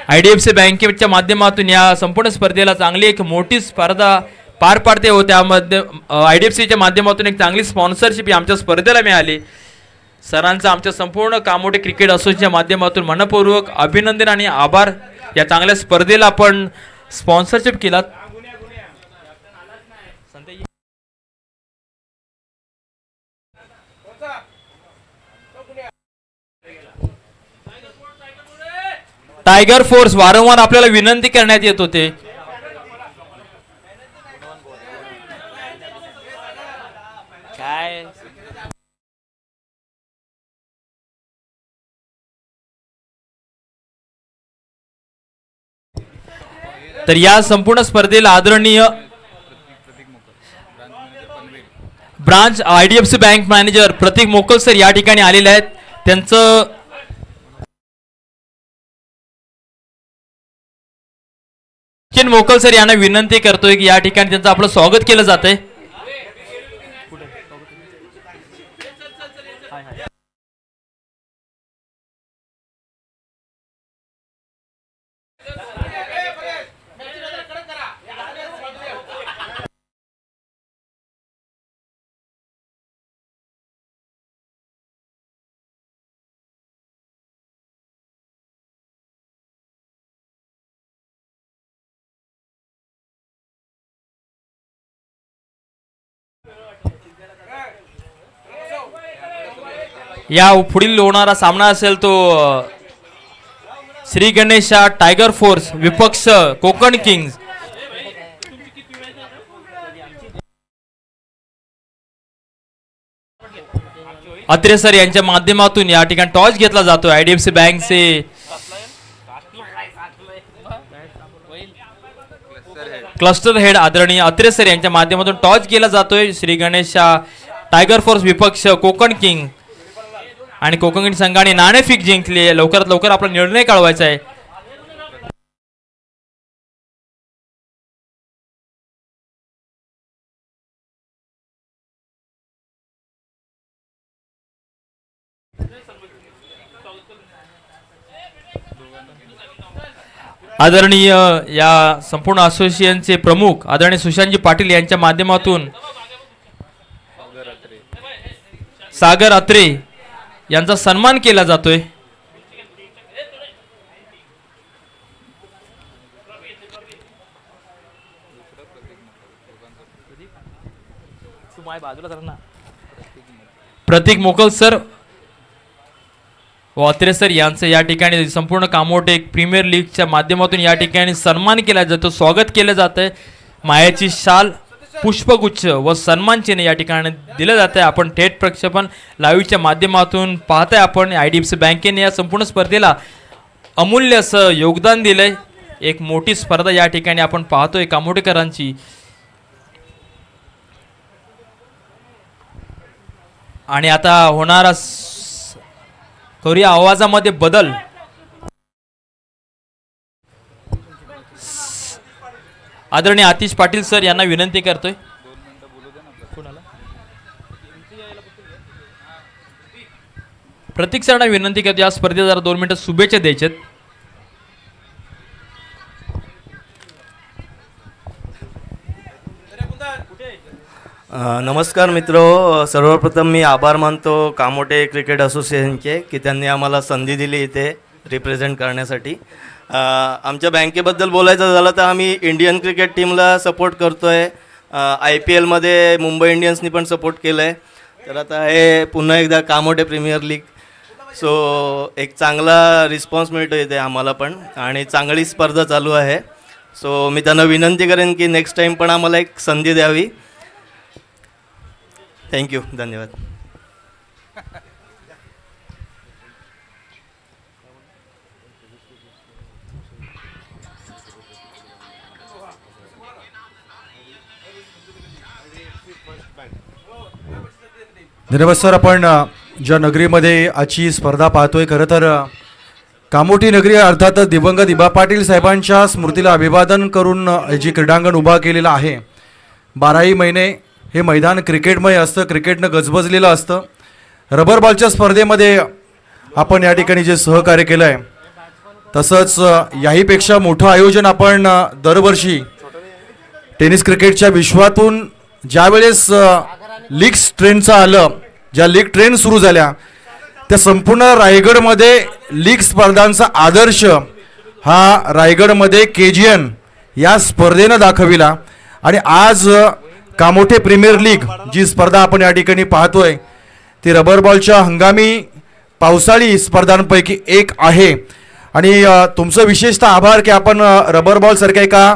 आयडीएफसी बँकेच्या माध्यमातून या संपूर्ण स्पर्धेला चांगली एक मोठी स्पर्धा पार पाडते हो. त्यामध्ये आयडीएफसीच्या माध्यमातून एक चांगली स्पॉन्सरशिप आमच्या स्पर्धेला मिळाली. सरांचं आमच्या संपूर्ण कामोठे क्रिकेट असोसिएशनच्या माध्यमातून मनपूर्वक अभिनंदन आणि आभार. या चांगल्या स्पर्धेला आपण स्पॉन्सरशिप केलात. टायगर फोर्स वारंवार आपल्याला विनंती करण्यात येत होते. काय तर या संपूर्ण स्पर्धेला आदरणीय ब्रांच आयडीएफसी बँक मॅनेजर प्रतीक मोकल सर या ठिकाणी आलेले आहेत. त्यांचं सचिन मोकल सर यांना विनंती करतोय की या ठिकाणी त्यांचं आपलं स्वागत केलं जातंय. या पुढील होणारा सामना असेल तो श्री गणेशा टायगर फोर्स विपक्ष कोकण किंग्स. अत्रे सर यांच्या माध्यमातून या ठिकाणी टॉस घेतला जातो. आयडीएफसी बँकचे क्लस्टर हेड आदरणीय अत्रे सर यांच्या माध्यमातून टॉस केला जातोय. श्री गणेश टायगर फोर्स विपक्ष कोकण किंग आणि कोकण किंग संघाने नाणेफेक जिंकली. लवकरात लवकर आपला निर्णय कळवायचा आहे. आदरणीय या संपूर्ण असोसिएशनचे प्रमुख आदरणीय सुशांतजी पाटील यांच्या माध्यमातून सागर अत्रे यांचा सन्मान केला जातोय. प्रतीक मोकल सर व अत्रे सर यांचं या ठिकाणी संपूर्ण कामोटे प्रीमियर लीगच्या माध्यमातून या ठिकाणी सन्मान केला जातो, स्वागत केलं जातंय. मायाची शाल, पुष्पगुच्छ व सन्मान चिन्ह या ठिकाणी दिलं जात आहे. आपण थेट प्रक्षेपण लाईव्हच्या माध्यमातून पाहताय. आपण IDFC बँकेने या संपूर्ण स्पर्धेला अमूल्य असं योगदान दिलंय. एक मोठी स्पर्धा या ठिकाणी आपण पाहतोय कामोटेकरांची. आणि आता होणारा करूया आवाजामध्ये बदल. आदरणीय आतिश पाटील सर यांना विनंती करतोय. प्रतीक सरांना विनंती करतो या स्पर्धेत जरा 2 मिनिटं शुभेच्छा द्यायच्यात. नमस्कार मित्रो, सर्वप्रथम मी आभार मानतो कामोटे क्रिकेट असोसिएशनचे की त्यांनी आम्हाला संधी दिली इथे रिप्रेझेंट करण्यासाठी. आमच्या बँकेबद्दल बोलायचं झालं तर आम्ही इंडियन क्रिकेट टीमला सपोर्ट करतो आहे. IPLमध्ये मुंबई इंडियन्सनी पण सपोर्ट केलं आहे. तर आता हे पुन्हा एकदा कामोटे प्रीमियर लीग, सो एक चांगला रिस्पॉन्स मिळतो इथे आम्हाला पण आणि चांगली स्पर्धा चालू आहे. सो मी त्यांना विनंती करेन की नेक्स्ट टाईम पण आम्हाला एक संधी द्यावी. थँक्यू, धन्यवाद. धन्यवाद सर. आपण ज्या नगरीमध्ये आजची स्पर्धा पाहतोय, खरं तर कामोठी नगरी अर्थात दिवंगत इबा पाटील साहेबांच्या स्मृतीला अभिवादन करून जी क्रीडांगण उभा केलेलं आहे. 12ही महिने हे मैदान क्रिकेटमय असतं, क्रिकेटनं गजबजलेलं असतं. रबर बॉलच्या स्पर्धेमध्ये आपण या ठिकाणी जे सहकार्य केलं आहे, तसंच याहीपेक्षा मोठं आयोजन आपण दरवर्षी टेनिस क्रिकेटच्या विश्वातून ज्यावेळेस लीग ट्रेंडचं आलं, ज्या लीग ट्रेंड सुरू झाल्या, त्या संपूर्ण रायगडमध्ये लीग स्पर्धांचा आदर्श हा रायगडमध्ये KGN या स्पर्धेनं दाखविला. आणि आज कामोठे प्रीमियर लीग जी स्पर्धा आपण या ठिकाणी पाहतोय ती रबर बॉलच्या हंगामी पावसाळी स्पर्धांपैकी एक आहे. आणि तुमचं विशेषतः आभार की आपण रबर बॉल सारख्या एका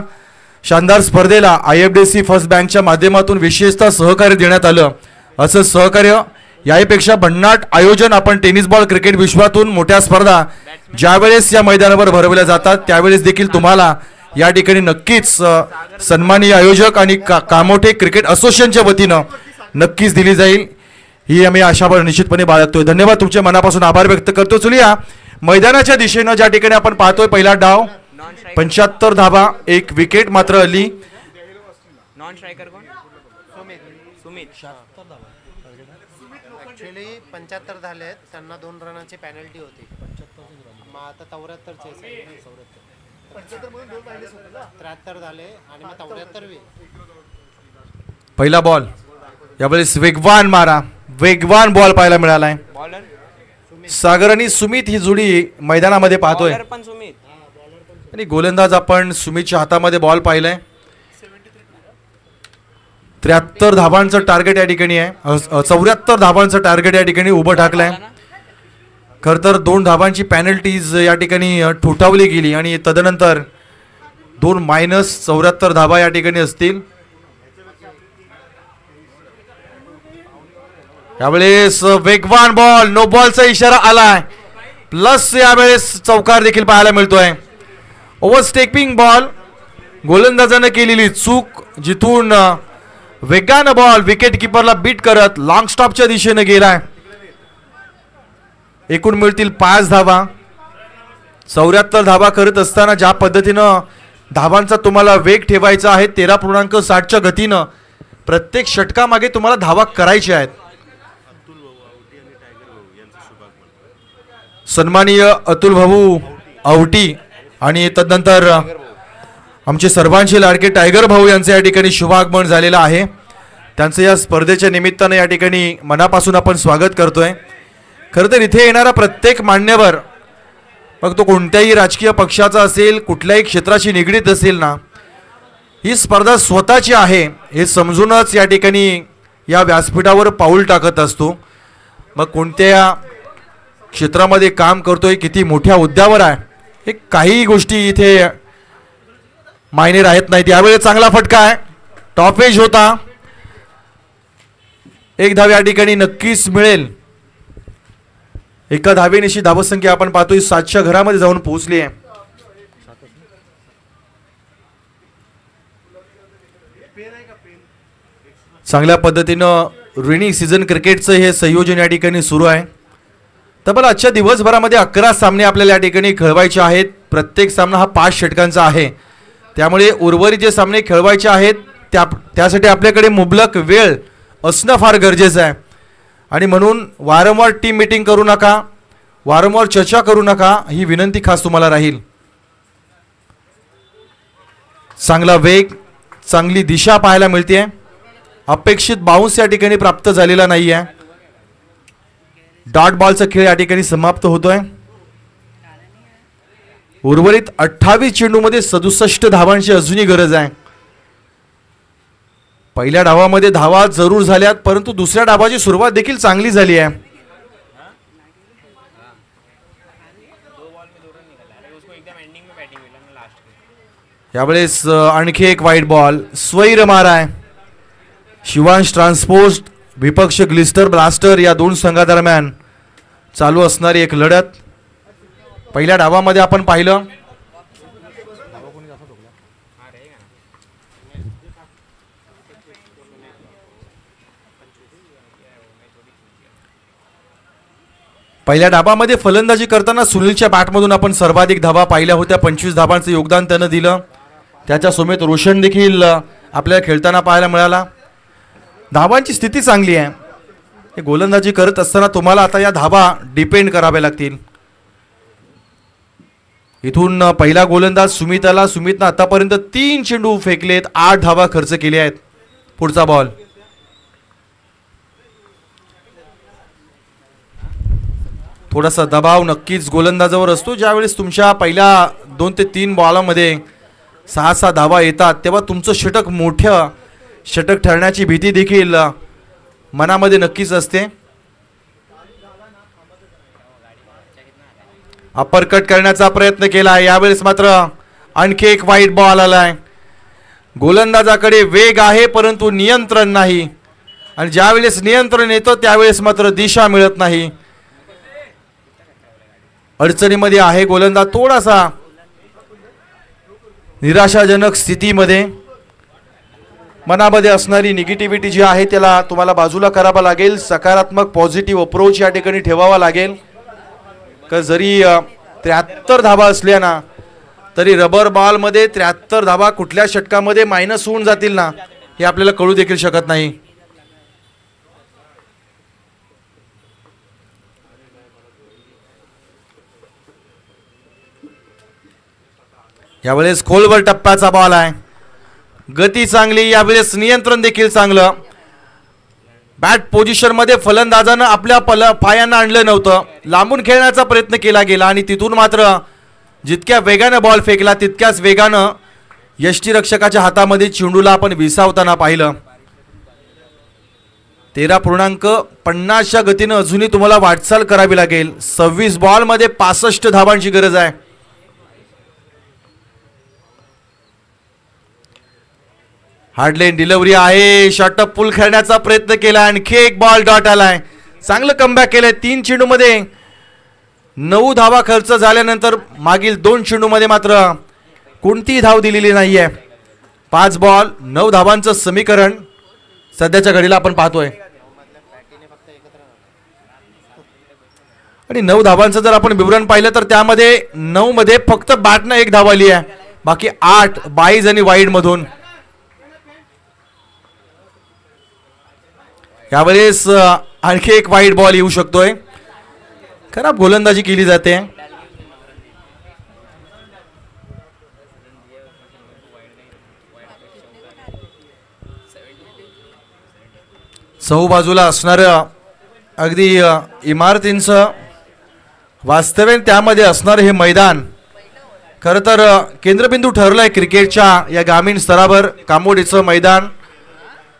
शानदार स्पर्धेला IFDC फर्स्ट बँकच्या माध्यमातून विशेषतः सहकार्य देण्यात आलं. असं सहकार्य याहीपेक्षा भन्नाट आयोजन आपण टेनिस बॉल क्रिकेट विश्वातून मोठ्या स्पर्धा ज्यावेळेस या मैदानावर भरवल्या जातात त्यावेळेस देखील तुम्हाला या ठिकाणी नक्कीच सन्माननीय आयोजक आणि कामोठे क्रिकेट असोसिएशनच्या वतीनं नक्कीच दिली जाईल ही आम्ही आशा निश्चितपणे बाळगतोय. धन्यवाद, तुमचे मनापासून आभार व्यक्त करतो. चलूया मैदानाच्या दिशेनं ज्या ठिकाणी आपण पाहतोय पहिला डाव 75 धाबा, एक विकेट मात्र आली. नॉन स्ट्रायकर कोण? सुमित. ॲक्च्युली 75 झाले आहेत, त्यांना 2 रनाची पेनल्टी होती. मग आता 74 73 झाले आणि मग 74. पहिला बॉल यावेळेस वेगवान मारा, वेगवान बॉल पाहायला मिळालाय. सागर आणि सुमित ही जोडी मैदानामध्ये पाहतोय आणि गोलंदाज आपण सुमितच्या हातामध्ये बॉल पाहिलाय. 73 धावांचं टार्गेट या ठिकाणी आहे. 74 धावांचं टार्गेट या ठिकाणी उभं टाकलंय. खरं तर 2 धावांची पॅनल्टीज या ठिकाणी ठोठावली गेली आणि तदनंतर 2 मायनस 74 धावा या ठिकाणी असतील. यावेळेस वेगवान बॉल, नो बॉलचा इशारा आलाय. प्लस यावेळेस चौकार देखील पाहायला मिळतोय. ओव्हरस्टेपिंग बॉल गोलंदाजानं केलेली चूक, जिथून वेगानं बॉल विकेट किपरला बीट करत लॉंग स्टॉपच्या दिशेने गेलाय. एकूण मिळतील 5 धावा. 74 धावा करत असताना ज्या पद्धतीनं धावांचा तुम्हाला वेग ठेवायचा आहे 13.60च्या गतीनं प्रत्येक षटकामागे तुम्हाला धावा करायच्या आहेत. सन्माननीय अतुल भाऊ आवटी आणि तदनंतर आमचे सर्वांचे लाडके टायगर भाऊ यांचे या ठिकाणी शुभागमन झालेलं आहे. त्यांचं या स्पर्धेच्या निमित्तानं या ठिकाणी मनापासून आपण स्वागत करतोय. खरं तर इथे येणारा प्रत्येक मान्यवर, मग तो कोणत्याही राजकीय पक्षाचा असेल, कुठल्याही क्षेत्राशी निगडीत असेल ना, ही स्पर्धा स्वतःची आहे हे समजूनच या ठिकाणी या व्यासपीठावर पाऊल टाकत असतो. मग कोणत्या क्षेत्रामध्ये काम करतोय, किती मोठ्या हुद्द्यावर आहे, हे काही गोष्टी इथे मायने राहत नाहीत. यावेळी चांगला फटका आहे, टॉप एज होता. 1 धाव या ठिकाणी नक्कीच मिळेल. एका धावेनिशी धावसंख्या आपण पाहतोय 700 घरामध्ये जाऊन पोहोचली आहे. चांगल्या पद्धतीनं रेनी सीझन क्रिकेटचं हे संयोजन या ठिकाणी सुरू आहे. तब्बल आजच्या दिवसभरामध्ये 11 सामने आपल्याला या ठिकाणी खेळवायचे आहेत. प्रत्येक सामना हा 5 षटकांचा आहे. त्यामुळे उर्वरित जे सामने खेळवायचे आहेत त्यासाठी आपल्याकडे मुबलक वेळ असणं फार गरजेचं आहे. आणि म्हणून वारंवार टीम मीटिंग करू नका, वारंवार चर्चा करू नका, ही विनंती खास तुम्हाला राहील. चांगला वेग, चांगली दिशा पाहायला मिळते. अपेक्षित बाउन्स या ठिकाणी प्राप्त झालेला नाही आहे. डॉट बॉलचा खेळ या ठिकाणी समाप्त होतोय. उर्वरित 28 चेंडूमध्ये 67 धावांची अजूनही गरज आहे. पहिल्या डावामध्ये धावा जरूर झाल्यात, परंतु दुसऱ्या डावाची सुरुवात देखील चांगली झाली आहे. यावेळेस आणखी एक वाईट बॉल, स्वैर मार आहे. शिवांश ट्रान्सपोर्ट विपक्ष ग्लिस्टर ब्लास्टर या 2 संघादरम्यान चालू असणारी एक लढत. पहिल्या डावामध्ये आपण पाहिलं पहिल्या डावामध्ये फलंदाजी करताना सुनीलच्या बॅटमधून आपण सर्वाधिक धावा पाहिल्या होत्या. 25 धावांचं योगदान त्यानं दिलं. त्याच्या सोबत रोशन देखील आपल्याला खेळताना पाहायला मिळाला. धावांची स्थिती चांगली आहे. हे गोलंदाजी करत असताना तुम्हाला आता या धावा डिपेंड कराव्या लागतील. इथून पहिला गोलंदाज सुमितनं आतापर्यंत 3 चेंडू फेकलेत, 8 धावा खर्च केले आहेत. पुढचा बॉल, थोडासा दबाव नक्कीच गोलंदाजावर असतो. ज्यावेळेस तुमच्या पहिल्या 2 ते 3 बॉलामध्ये 6-6 धावा येतात तेव्हा तुमचं षटक मोठं षटक ठरण्याची भीती देखील मनामध्ये नक्कीच असते. अपरकट करण्याचा प्रयत्न केला. यावेळेस मात्र आणखी एक वाईट बॉल आलाय. गोलंदाजाकडे वेग आहे परंतु नियंत्रण नाही, आणि ज्यावेळेस नियंत्रण येतं त्यावेळेस मात्र दिशा मिळत नाही. अडचणीमध्ये आहे गोलंदाज, थोडासा निराशाजनक स्थितीमध्ये. मनामध्ये असणारी निगेटिव्हिटी जी आहे त्याला तुम्हाला बाजूला करावा लागेल. सकारात्मक पॉझिटिव्ह अप्रोच या ठिकाणी ठेवावा लागेल. का जरी 73 धावा असल्या ना तरी रबर बॉलमध्ये 73 धावा कुठल्या षटकामध्ये मायनस होऊन जातील ना हे आपल्याला कळू देखील शकत नाही. यावेळेस खोलवर टप्प्याचा बॉल आहे. गती चांगली, यावेळेस नियंत्रण देखील चांगलं. बॅट पोझिशनमध्ये फलंदाजानं आपल्या पायांना आणलं नव्हतं. लांबून खेळण्याचा प्रयत्न केला गेला आणि तिथून मात्र जितक्या वेगानं बॉल फेकला तितक्याच वेगानं यष्टीरक्षकाच्या हातामध्ये चेंडूला आपण विसावताना पाहिलं. 13.50च्या गतीनं अजूनही तुम्हाला वाटचाल करावी लागेल. 26 बॉलमध्ये 65 धावांची गरज आहे. हार्डलाईन डिलिव्हरी आहे. शॉर्टअप पुल खेळण्याचा प्रयत्न केला. आणखी एक बॉल डॉट आलाय. चांगलं कमबॅक केलंय. 3 चेंडूमध्ये 9 धावा खर्च झाल्यानंतर मागील 2 चेंडूमध्ये मात्र कोणतीही धाव दिलेली नाहीये. 5 बॉल 9 धावांचं समीकरण सध्याच्या घडीला आपण पाहतोय. आणि 9 धावांचं जर आपण विवरण पाहिलं तर त्यामध्ये 9 मध्ये फक्त बॅटनं 1 धाव आली आहे, बाकी 8 बाईज आणि वाईड मधून. यावेळेस आणखी एक वाईड बॉल येऊ शकतोय. खराब गोलंदाजी केली जाते. चहू बाजूला असणारं अगदी इमारतींचं वास्तव्य, त्यामध्ये असणारं हे मैदान खरं तर केंद्रबिंदू ठरलं आहे क्रिकेटच्या या ग्रामीण स्तरावर. कामोडीचं मैदान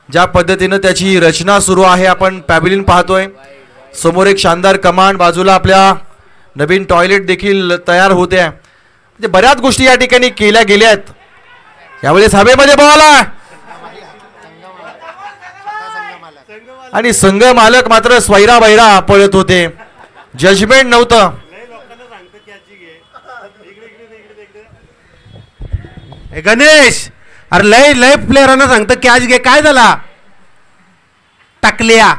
ज्या पद्धतीनं त्याची रचना सुरू आहे, आपण पॅव्हिलियन पाहतोय. समोर एक शानदार कमांड, बाजूला आपल्या नवीन टॉयलेट देखील तयार होते आहे. म्हणजे बऱ्याच गोष्टी या ठिकाणी केल्या गेल्या आहेत. यावेळेस हवेमध्ये बॉल आहे आणि संघ मालक मात्र स्वैरा बैरा पळत होते. जजमेंट नव्हतं. गणेश, अरे लय लय प्लेयरांना सांगतं कॅच घे, काय झाला टाकल्या.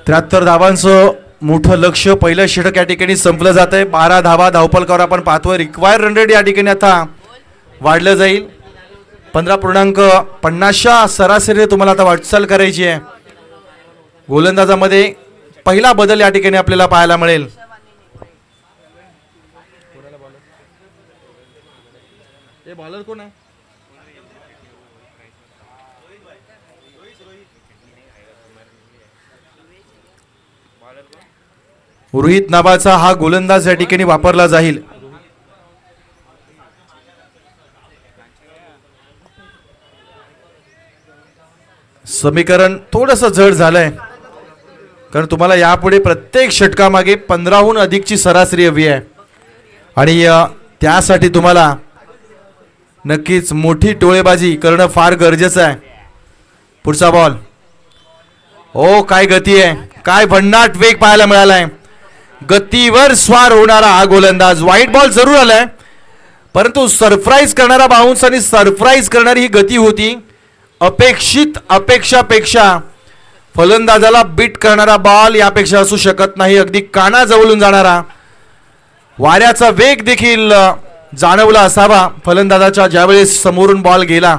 त्र्याहत्तर धावांचं मोठं लक्ष पहिलं षटक या ठिकाणी संपलं जात आहे. 12 धावा धावफलकावर आपण पाहतोय. रिक्वायर्ड रन रेट या ठिकाणी आता वाढलं जाईल. 15.50 सरासरी तुम्हाला आता वाटचाल करायची आहे. गोलंदाजामध्ये पहिला बदल या ठिकाणी आपल्याला पाहायला मिळेल. बॉलर कोण आहे? रोहित नावाचा हा गोलंदाज या ठिकाणी वापरला जाईल. समीकरण थोडंसं जड झालंय, कारण तुम्हाला यापुढे प्रत्येक षटकामागे 15हून अधिकची सरासरी हवी आहे आणि त्यासाठी तुम्हाला नक्कीच मोठी टोळेबाजी करणं फार गरजेचं आहे. पुढचा बॉल. ओ काय गती आहे, काय भन्नाट वेग पाहायला मिळालाय. गतीवर स्वार होणारा हा गोलंदाज. व्हाईट बॉल जरूर आलाय, परंतु सरप्राईज करणारा बाउन्स आणि सरप्राईज करणारी ही गती होती. अपेक्षित अपेक्षापेक्षा फलंदाजाला बीट करणारा बॉल यापेक्षा असू शकत नाही. अगदी कानाजवळून जाणारा, वाऱ्याचा वेग देखील जाणवला असावा फलंदाजाच्या ज्यावेळेस समोरून बॉल गेला.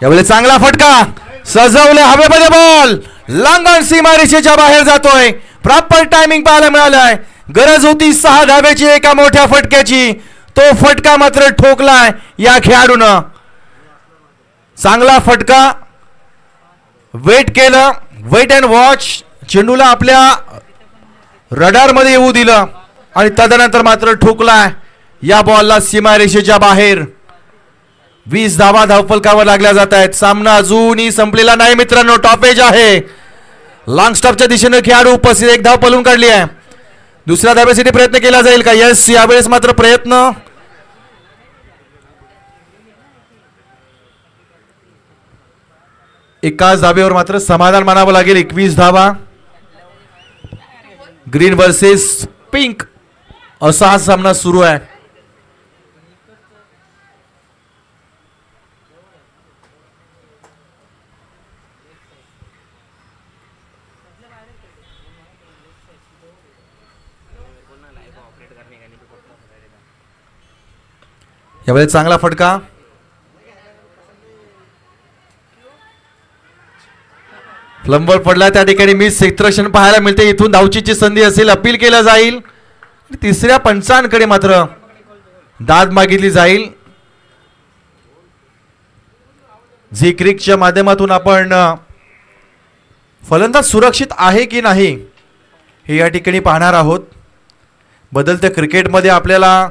यावेळी चांगला फटका, सजवले हवेमध्ये बॉल, लांगण सीमारेषेच्या बाहेर जातोय. प्रॉपर टायमिंग पाहायला मिळालाय. गरज होती 6 धावेची एका मोठ्या फटक्याची, तो फटका मात्र ठोकलाय या खेळाडूनं. चांगला फटका, वेट केलं, वेट अँड वॉच. चेंडूला आपल्या रडार मध्ये येऊ दिलं आणि तदनंतर मात्र ठोकलाय या बॉलला सीमारेषेच्या बाहेर. 20 धावा धावफलकावर लागल्या जात आहेत. सामना अजूनही संपलेला नाही मित्रांनो. टॉपेज आहे. लॉंग स्टॉपच्या दिशेने खेळाडू उपस्थित. 1 धाव पळून काढली आहे. दुसऱ्या धावेसाठी प्रयत्न केला जाईल का? यस, यावेळेस मात्र प्रयत्न. एकाच धावेवर मात्र समाधान मानावं लागेल. 21 धावा. ग्रीन वर्सेस पिंक असा हा सामना सुरू आहे. यावेळेस चांगला फटका. फ्लंबर पडला, त्या ठिकाणी मिस क्षेत्ररक्षण पाहायला मिळते. इथून धावचीची संधी असेल, अपील केलं जाईल. तिसऱ्या पंचांकडे मात्र दाद मागितली जाईल. झी क्रिकच्या माध्यमातून आपण फलंदाज सुरक्षित आहे की नाही हे या ठिकाणी पाहणार आहोत. बदलत्या क्रिकेटमध्ये आपल्याला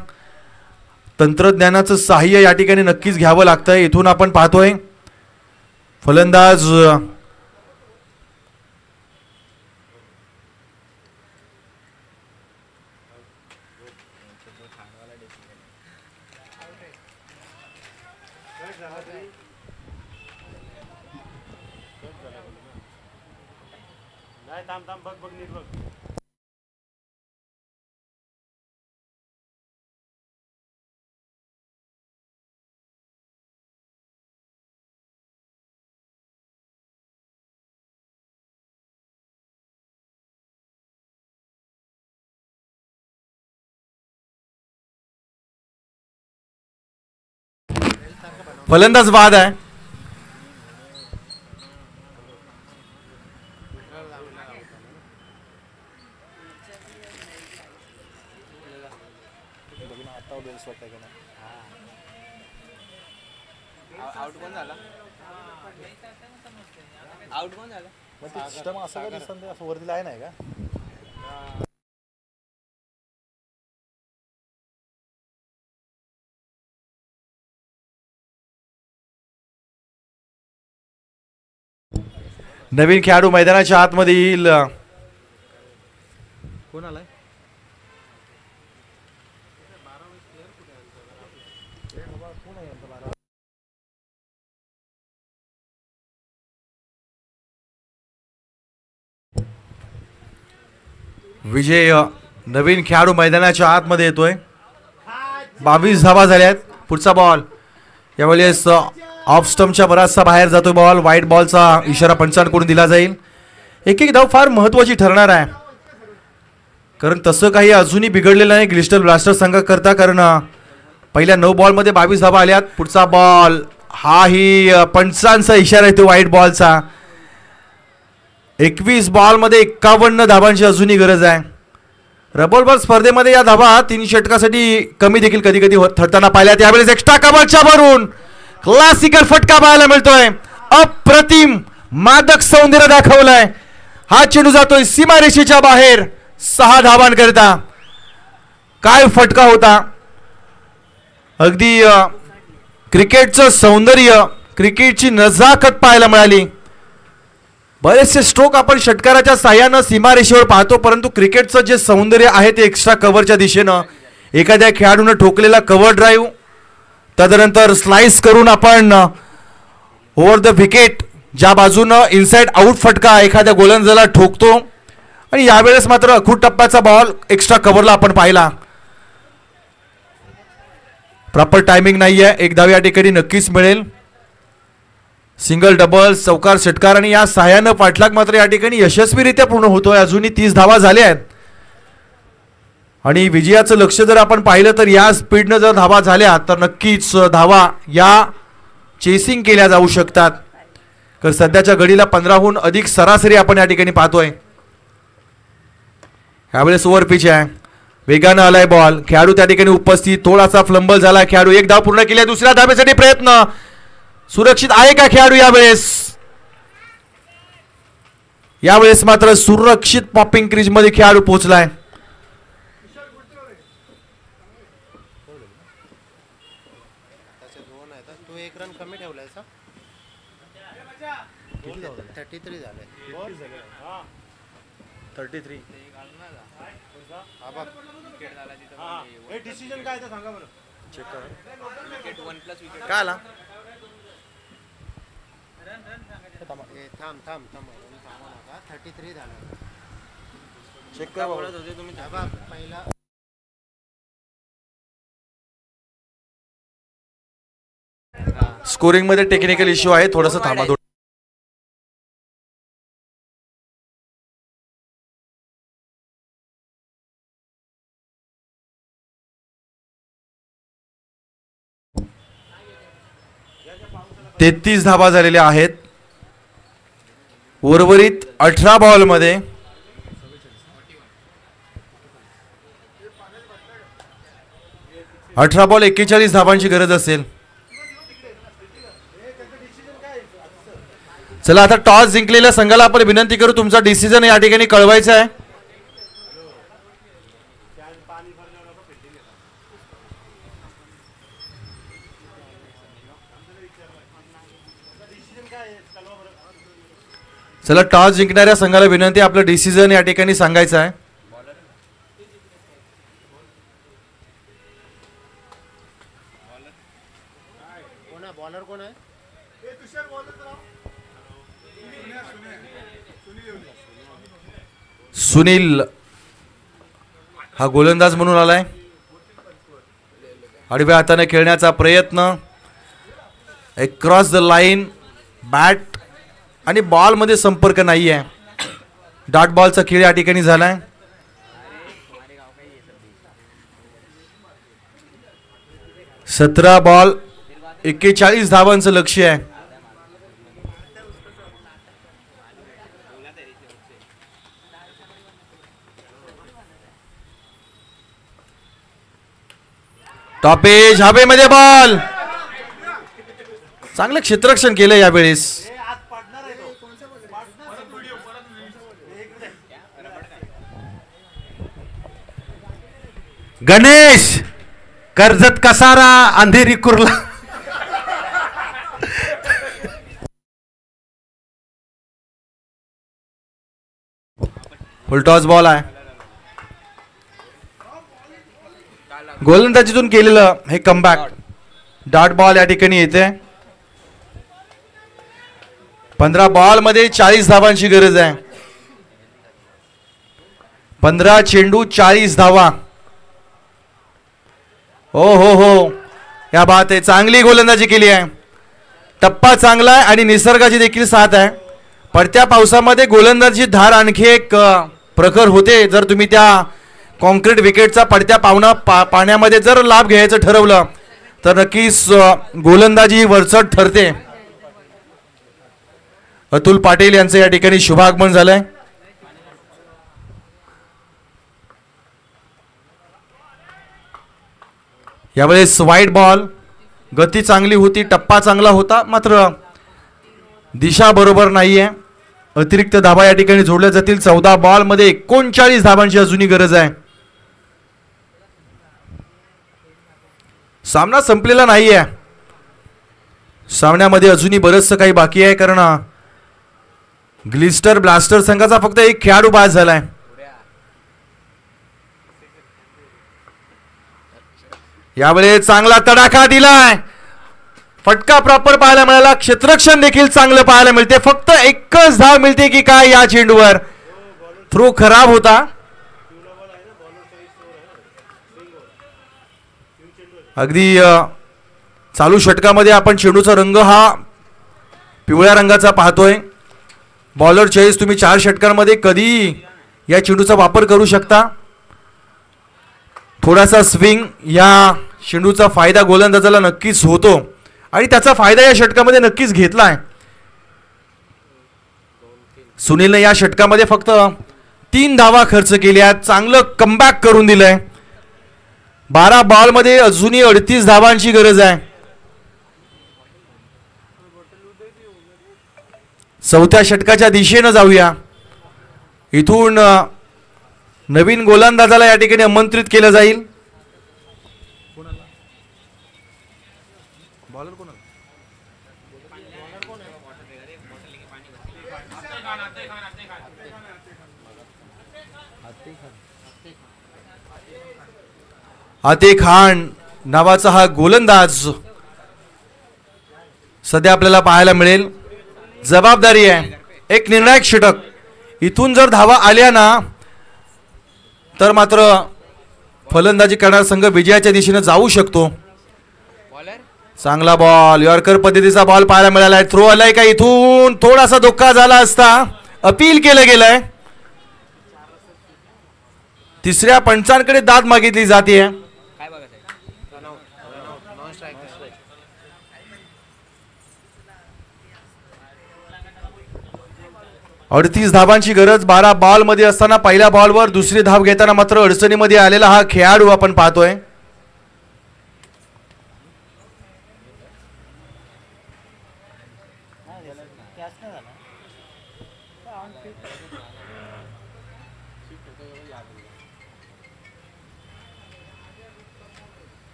तंत्रज्ञानाचं सहाय्य या ठिकाणी नक्कीच घ्यावं लागतंय. इथून आपण पाहतोय फलंदाज फलंदाज बाद आहे. आउट कोण झाला? आउट कोण झाला? मग ते सिस्टम असं का दिसतं असं वरती लाईन आहे का? नवीन खेळाडू मैदानाच्या आतमध्ये येईल. कोण आलाय? विजय नवीन खेळाडू मैदानाच्या आतमध्ये येतोय. 22 धावा झाल्यात. पुढचा बॉल यावेळेस ऑफ स्टंपच्या बराचसा बाहेर जातोय बॉल. व्हाईट बॉलचा इशारा पंचांकडून दिला जाईल. एक एक धाव फार महत्त्वाची ठरणार आहे, कारण तसं काही अजूनही बिघडलेलं नाही क्रिस्टल ब्लास्टर संघाकरता, कारण पहिल्या 9 बॉलमध्ये 22 धावा आल्यात. पुढचा बॉल हाही पंचांचा इशारा येतो व्हाईट बॉलचा. 21 बॉलमध्ये 51 धावांची अजूनही गरज आहे. रबल बॉल स्पर्धेमध्ये या धावा 3 षटकासाठी कमी देखील कधी कधी ठरताना पाहिल्या. त्यावेळेस एक्स्ट्रा कव्हरच्या भरून क्लासिकल फटका पाहायला मिळतोय. अप्रतिम मादक सौंदर्य दाखवलंय. हा चेंडू जातोय सीमारेषेच्या बाहेर 6 धावांकरिता. काय फटका होता. अगदी क्रिकेटचं सौंदर्य, क्रिकेटची नजाकत पाहायला मिळाली. बरेचसे स्ट्रोक आपण षटकाराच्या साह्यानं सीमारेषेवर पाहतो, परंतु क्रिकेटचं जे सौंदर्य आहे ते एक्स्ट्रा कव्हरच्या दिशेनं एखाद्या खेळाडूनं ठोकलेला कव्हर ड्राईव्ह, तदनंतर स्लाइस करून आपण ओव्हर द विकेट ज्या बाजूनं इनसाइड आउट फटका एखाद्या गोलंदाजाला ठोकतो. आणि यावेळेस मात्र अखूट टप्प्याचा बॉल एक्स्ट्रा कव्हरला आपण पाहिला. प्रॉपर टायमिंग नाहीये. एक धाव या ठिकाणी नक्कीच मिळेल. सिंगल डबल चौकार षटकार आणि या सहाय्यानं पाठलाग मात्र या ठिकाणी यशस्वीरित्या पूर्ण होतोय. अजूनही 30 धावा झाल्या आहेत आणि विजयाचं लक्ष जर आपण पाहिलं तर या स्पीडनं जर धावा झाल्या तर नक्कीच धावा या चेसिंग केल्या जाऊ शकतात. तर सध्याच्या घडीला 15हून अधिक सरासरी आपण या ठिकाणी पाहतोय. यावेळेस ओव्हर पिच आहे. वेगानं आलाय बॉल. खेळाडू त्या ठिकाणी उपस्थित. थोडासा फ्लंबल झाला. खेळाडू एक धाव पूर्ण केली. दुसऱ्या धावेसाठी प्रयत्न. सुरक्षित आहे का खेळाडू यावेळेस मात्र सुरक्षित पॉपिंग क्रीज मध्ये खेळाडू पोहोचलाय. तू 1 रन कमी ठेवलायचा. 33 झाले. 33. डिसिजन काय ते सांगा बरं. चेक करा. विकेट 1+ विकेट काय आला. थांब 33 झालं. चेक करा. बोलत होते तुम्ही. पहिला स्कोरिंग मध्ये टेक्निकल इश्यू आहे. थोडंसं थांबा. तेहतीस धावा झालेल्या आहेत. उर्वरित 18 बॉलमध्ये 18 बॉल 41 धावांची गरज असेल. चला आता टॉस जिंकलेल्या संघाला आपण विनंती करू तुमचा डिसिजन या ठिकाणी कळवायचा आहे. चला, टॉस जिंकणाऱ्या संघाला विनंती, आपलं डिसिजन या ठिकाणी सांगायचं आहे. कोण आहे बॉलर, कोण आहे? सुनील हा गोलंदाज म्हणून आलाय. आडव्या हाताने खेळण्याचा प्रयत्न, क्रॉस द लाईन, बॅट आणि बॉल मध्ये संपर्क नाही आहे. डॉट बॉलचा खेळ या ठिकाणी झालाय. सतरा बॉल 41 धावांचं लक्ष्य आहे. टॉपेज हवेमध्ये, बॉल चांगलं क्षेत्ररक्षण केलं यावेळेस. गणेश कर्जत कसारा अंधेरी कुर्ला. फुलटॉस बॉल आहे. गोलंदाजीतून केलेलं हे कमबॅक डॉट बॉल या ठिकाणी येते. 15 बॉल मध्ये 40 धावांची गरज आहे. 15 चेंडू 40 धावा. हो, या बात आहे. चांगली गोलंदाजी केली आहे. टप्पा चांगला आहे आणि निसर्गाची देखील साथ आहे. पडत्या पावसामध्ये गोलंदाजी धार आणखी एक प्रखर होते. जर तुम्ही त्या कॉन्क्रीट विकेटचा पडत्या पाण्यामध्ये जर लाभ घ्यायचं ठरवलं तर नक्कीच गोलंदाजी वरचढ ठरते. अतुल पाटील यांचं या ठिकाणी शुभागमन झालंय. यावेळेस वाईट बॉल. गती चांगली होती, टप्पा चांगला होता, मात्र दिशा बरोबर नाहीये. अतिरिक्त धाबा या ठिकाणी जोडल्या जातील. 14 बॉल मध्ये 39 धाबांची अजूनही गरज आहे. सामना संपलेला नाहीये. सामन्यामध्ये अजूनही बरचसं काही बाकी आहे, कारण ग्लिस्टर ब्लास्टर संघाचा फक्त एक खेळाडू बाद झालाय. यावेळेस चांगला तडाखा दिलाय. फटका प्रॉपर पाहायला मिळाला. क्षेत्ररक्षण देखील चांगलं पाहायला मिळते. फक्त एकच धाव मिळते की काय या चेंडूवर. थ्रो खराब होता. अगदी चालू षटकामध्ये आपण चेंडूचा रंग हा पिवळ्या रंगाचा पाहतोय. बॉलर चॉईस तुम्ही 4 षटकांमध्ये कधी या चेंडूचा वापर करू शकता. थोडासा स्विंग या चेंडूचा फायदा गोलंदाजाला नक्कीच होतो आणि त्याचा फायदा या षटकामध्ये नक्कीच घेतलाय. सुनीलने या षटकामध्ये फक्त 3 धावा खर्च केल्या. चांगलं कमबॅक करून दिलंय. 12 बॉल मध्ये अजूनही 38 धावांची गरज आहे. चौथ्या षटकाच्या दिशेनं जाऊया. इथून नवीन गोलंदाजाला या ठिकाणी आमंत्रित केलं जाईल. आते खान नावाचा हा गोलंदाज सध्या आपल्याला पाहायला मिळेल. जबाबदारी आहे, एक निर्णायक षटक. इथून जर धावा आल्या ना तर मात्र फलंदाजी करणारा संघ विजयाच्या दिशेने जाऊ शकतो. चांगला बॉल, यॉर्कर पद्धतीचा बॉल पाहायला मिळालाय. थ्रो आलाय का? इथून थोडासा धोका झाला असता. अपील केलं गेलंय. तिसऱ्या पंचांकडे दाद मागितली जाते. 38 धावांची गरज 12 बॉल मध्ये असताना पहिल्या बॉलवर दुसरी धाव घेताना मात्र अडचणीमध्ये आलेला हा खेळाडू आपण पाहतोय.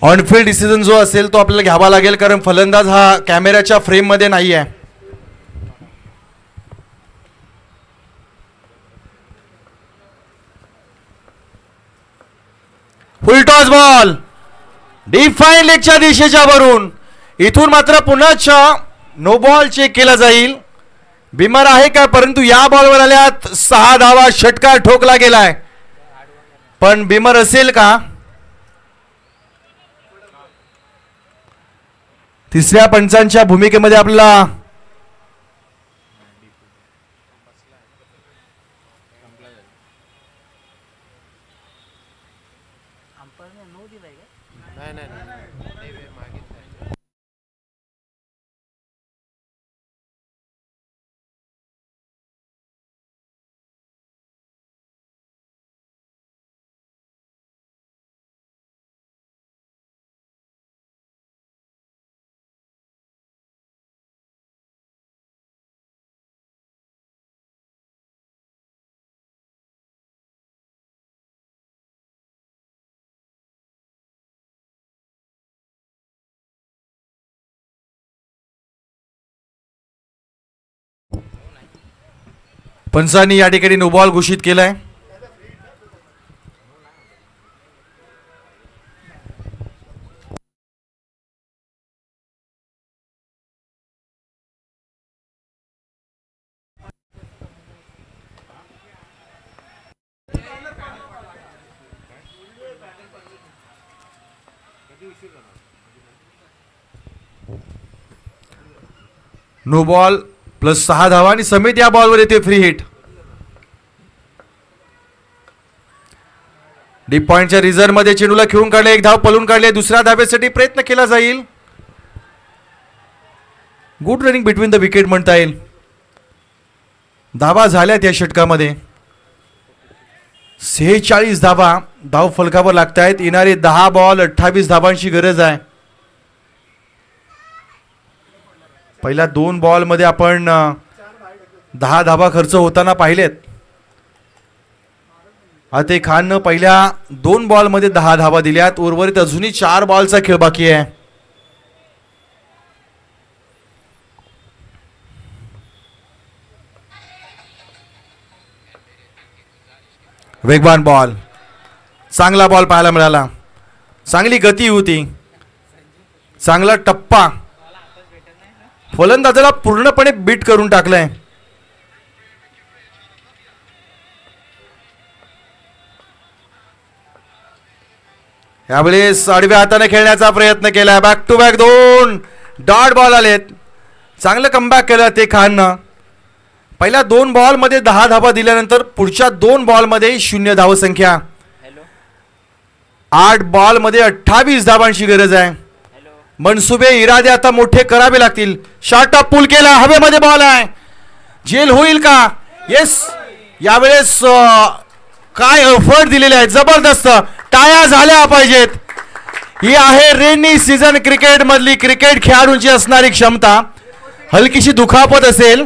ऑनफिल्ड डिसिजन जो असेल तो आपल्याला घ्यावा लागेल, कारण फलंदाज हा कॅमेऱ्याच्या फ्रेम मध्ये नाही आहे. फुलटॉस बॉल डिफाईन लेगच्या दिशेच्या वरून. इथून मात्र पुन्हा नो बॉल चेक केला जाईल. बिमर आहे का, परंतु या बॉलवर आल्यात 6 धावा. षटकार ठोकला गेलाय, पण बिमर असेल का. तिसऱ्या पंचांच्या भूमिकेमध्ये आपल्याला पंचांनी या ठिकाणी नो बॉल घोषित केलाय. नो बॉल प्लस 6 धावा आणि समित या बॉलवर येते फ्री हिट. डीप पॉइंटच्या रिझर्व मध्ये चेंडूला खेळून काढले, एक धाव पळून काढले. दुसऱ्या धावेसाठी प्रयत्न केला जाईल. Good running between the wicket म्हणता येईल. धावा झाल्यात या षटकामध्ये 46 धावा धाव फलकावर लागत आहेत. येणारे 10 बॉल 28 धावांची गरज आहे. पहिल्या 2 बॉल मध्ये आपण 10 धावा खर्च होताना पाहिलेत. आते खाननं पहिल्या 2 बॉल मध्ये 10 धावा दिल्यात. उर्वरित अजूनही 4 बॉलचा खेळ बाकी आहे. वेगवान बॉल, चांगला बॉल पाहायला मिळाला. चांगली गती होती, चांगला टप्पा. फलंदाजाला पूर्णपणे बीट करून टाकलंय. यावेळेस आडव्या हाताने खेळण्याचा प्रयत्न केला. Back to back 2 dot ball आलेत. चांगलं कमबॅक केलं ते खाननं. पहिल्या 2 बॉल मध्ये 10 धावा दिल्यानंतर पुढच्या 2 बॉल मध्ये 0 धावसंख्या. 8 बॉल मध्ये 28 धावांची गरज आहे. मनसुबे इरादे आता मोठे करावे लागतील. शॉर्ट ऑफ पुल केला, हवेमध्ये बॉल आहे. जेल होईल का. येस, यावेळेस काय एफर्ट दिलेले आहेत, जबरदस्त. टाळ्या झाल्या पाहिजेत. ही आहे रेनी सीझन क्रिकेट मधली क्रिकेट खेळाडूंची असणारी क्षमता. हलकीशी दुखापत असेल.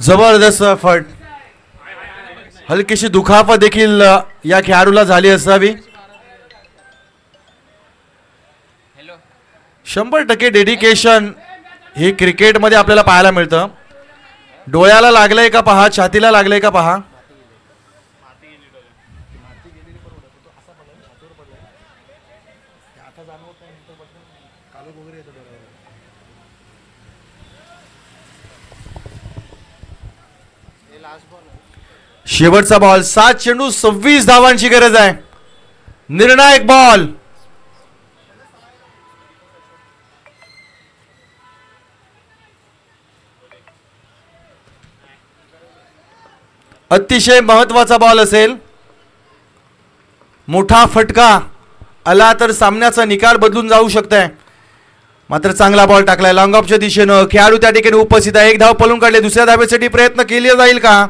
जबरदस्त फट. हलकीशी दुखापत देखील या खेळाडूला झाली असावी. 100% डेडिकेशन हे क्रिकेटमध्ये आपल्याला पाहायला मिळतं. डोळ्याला लागलंय का पहा, छातीला लागलंय का पहा. शेवटचा बॉल, 7 चेंडू 26 धावांची गरज आहे. निर्णायक बॉल. अतिशय महत्वाचा बॉल असेल. मोठा फटका आला तर सामन्याचा निकाल बदलून जाऊ शकतोय. मात्र चांगला बॉल टाकलाय लॉंग ऑफच्या दिशेनं. खेळाडू त्या ठिकाणी उपस्थित आहे. एक धाव पळून काढले. दुसऱ्या धावेसाठी प्रयत्न केला जाईल का?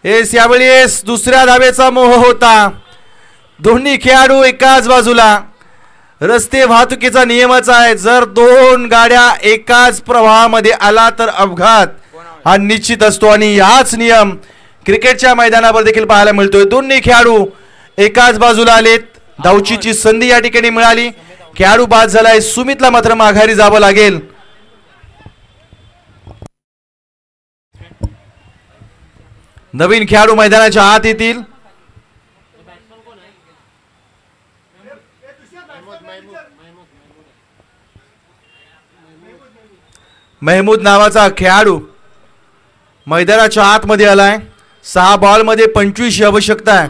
यावेळेस दुसऱ्या धावेचा मोह होता. दोन्ही खेळाडू एकाच बाजूला. रस्ते वाहतुकीचा नियमच आहे, जर दोन गाड्या एकाच प्रवाहामध्ये आला तर अपघात हा निश्चित असतो आणि हाच नियम क्रिकेटच्या मैदानावर देखील पाहायला मिळतोय. दोन्ही खेळाडू एकाच बाजूला आलेत. धावचीची संधी या ठिकाणी मिळाली. खेळाडू बाद झालाय. सुमितला मात्र माघारी जावं लागेल. नवीन खेळाडू मैदानाच्या आत येतील. महमूद नावाचा खेळाडू मैदानाच्या आतमध्ये आलाय. 6 बॉलमध्ये 25 आवश्यकता आहे.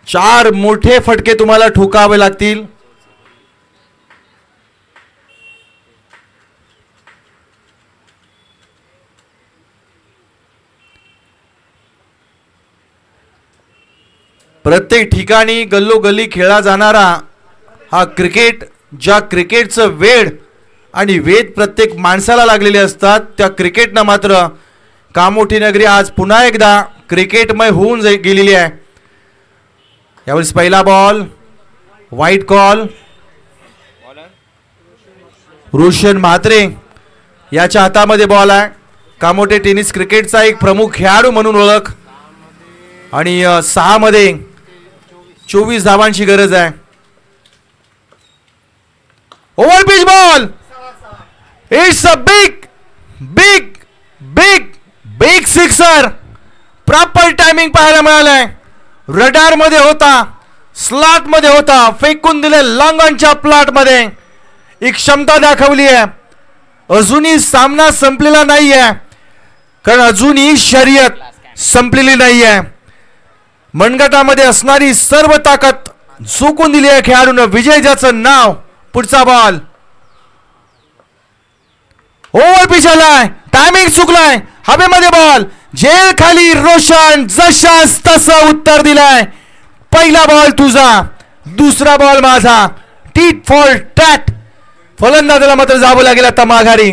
4 मोठे फटके तुम्हाला ठोकावे लागतील. प्रत्येक ठिकाणी गल्लोगल्ली खेळला जाणारा हा क्रिकेट, ज्या क्रिकेटचं वेड आणि वेद प्रत्येक माणसाला लागलेले असतात, त्या क्रिकेटनं मात्र कामोठी नगरी आज पुन्हा एकदा क्रिकेटमय होऊन गेलेली आहे. यावेळेस पहिला ball wide call. Roshan Mhatre याच्या हातामध्ये बॉल आहे. कामोठे टेनिस क्रिकेटचा एक प्रमुख खेळाडू म्हणून ओळख आणि 6 मध्ये 24 धावांची गरज आहे. Over pitch ball. It's a big big big big sixer. Proper timing पाहायला मिळालंय. रडार मध्ये होता, स्लॉट मध्ये होता, फेकून दिले लॉंगॉनच्या प्लॉट मध्ये. एक क्षमता दाखवली आहे. अजूनही सामना संपलेला नाहीये, कारण अजूनही शर्यत संपलेली नाहीये. मनगटामध्ये असणारी सर्व ताकद झोकून दिली आहे खेळाडूनं. विजय ज्याचं नाव. पुढचा बॉल ओव्हर पिच आलाय. टायमिंग चुकलाय. हवेमध्ये बॉल. झेल खाली. रोशन जशास तसं उत्तर दिलाय. पहिला बॉल तुझा, दुसरा बॉल माझा. Tit for tat. फलंदाजाला मात्र जावं लागेल आता माघारी.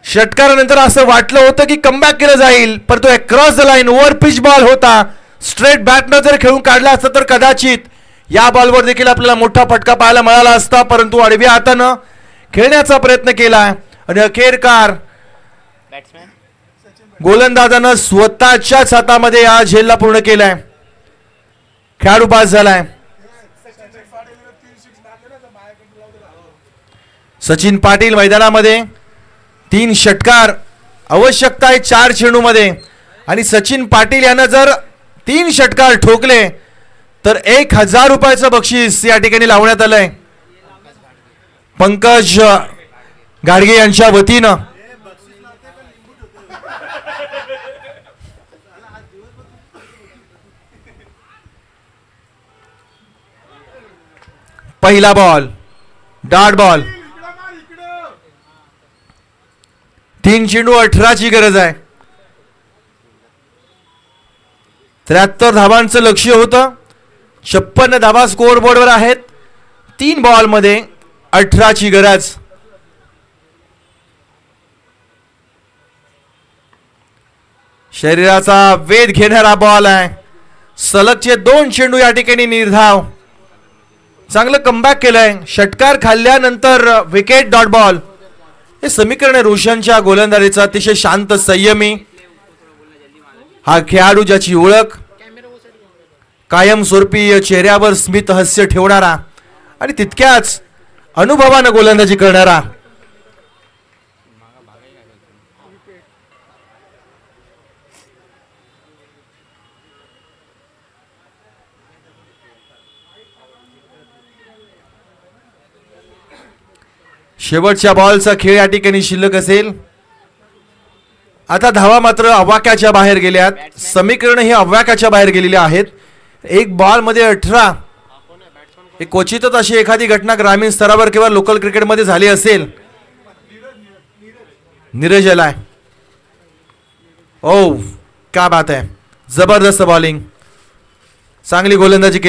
षटकारानंतर असं वाटलं होतं की कमबॅक केलं जाईल, पण तो cross the line over pitch ball होता. स्ट्रेट बॅटनं जर खेळून काढला असता तर कदाचित या बॉलवर देखील आपल्याला मोठा फटका पाहायला मिळाला असता, परंतु आडव्या हातानं खेळण्याचा प्रयत्न केला आणि अखेरकार गोलंदाजानं स्वतःच्याच हातामध्ये या झेलला पूर्ण केलाय. खेळाडू बाद झालाय. सचिन पाटील मैदानामध्ये. 3 षटकार आवश्यकता आहे 4 चेंडूमध्ये आणि सचिन पाटील यानं जर 3 षटकार ठोकले तर 1000 रुपयाचं बक्षीस या ठिकाणी लावण्यात आलंय पंकज गाडगे यांच्या वतीनं. पहिला बॉल डॉट बॉल. 3 चेंडू 18 ची गरज आहे. 73 धावांचं लक्ष्य होतं. 56 धावा स्कोअर बोर्डवर आहेत. 3 बॉल मध्ये 18 ची गरज. शरीराचा वेध घेणारा बॉल आहे. सलगचे 2 चेंडू या ठिकाणी निर्धाव. चांगलं कमबॅक केलंय. षटकार खाल्ल्यानंतर विकेट डॉट बॉल. हे समीकरण आहे रोशनच्या गोलंदाजीचा. अतिशय शांत संयमी हा खेळाडू, ज्याची ओळख कायमस्वरूपी चेहऱ्यावर स्मित हास्य ठेवणारा आणि तितक्याच अनुभवानं गोलंदाजी करणारा. शेवटच्या बॉलचा खेळ या ठिकाणी शिल्लक असेल. आता धावा मात्र अवाक्याच्या बाहेर गेल्यात. समीकरण हे अवाक्याच्या बाहेर गेलेले आहेत. 1 बॉल मध्ये 18. हे क्वचितच अशी एखादी घटना ग्रामीण स्तरावर किंवा लोकल क्रिकेटमध्ये झाली असेल. नीरज आलाय. ओ क्या बात आहे. जबरदस्त बॉलिंग. चांगली गोलंदाजी.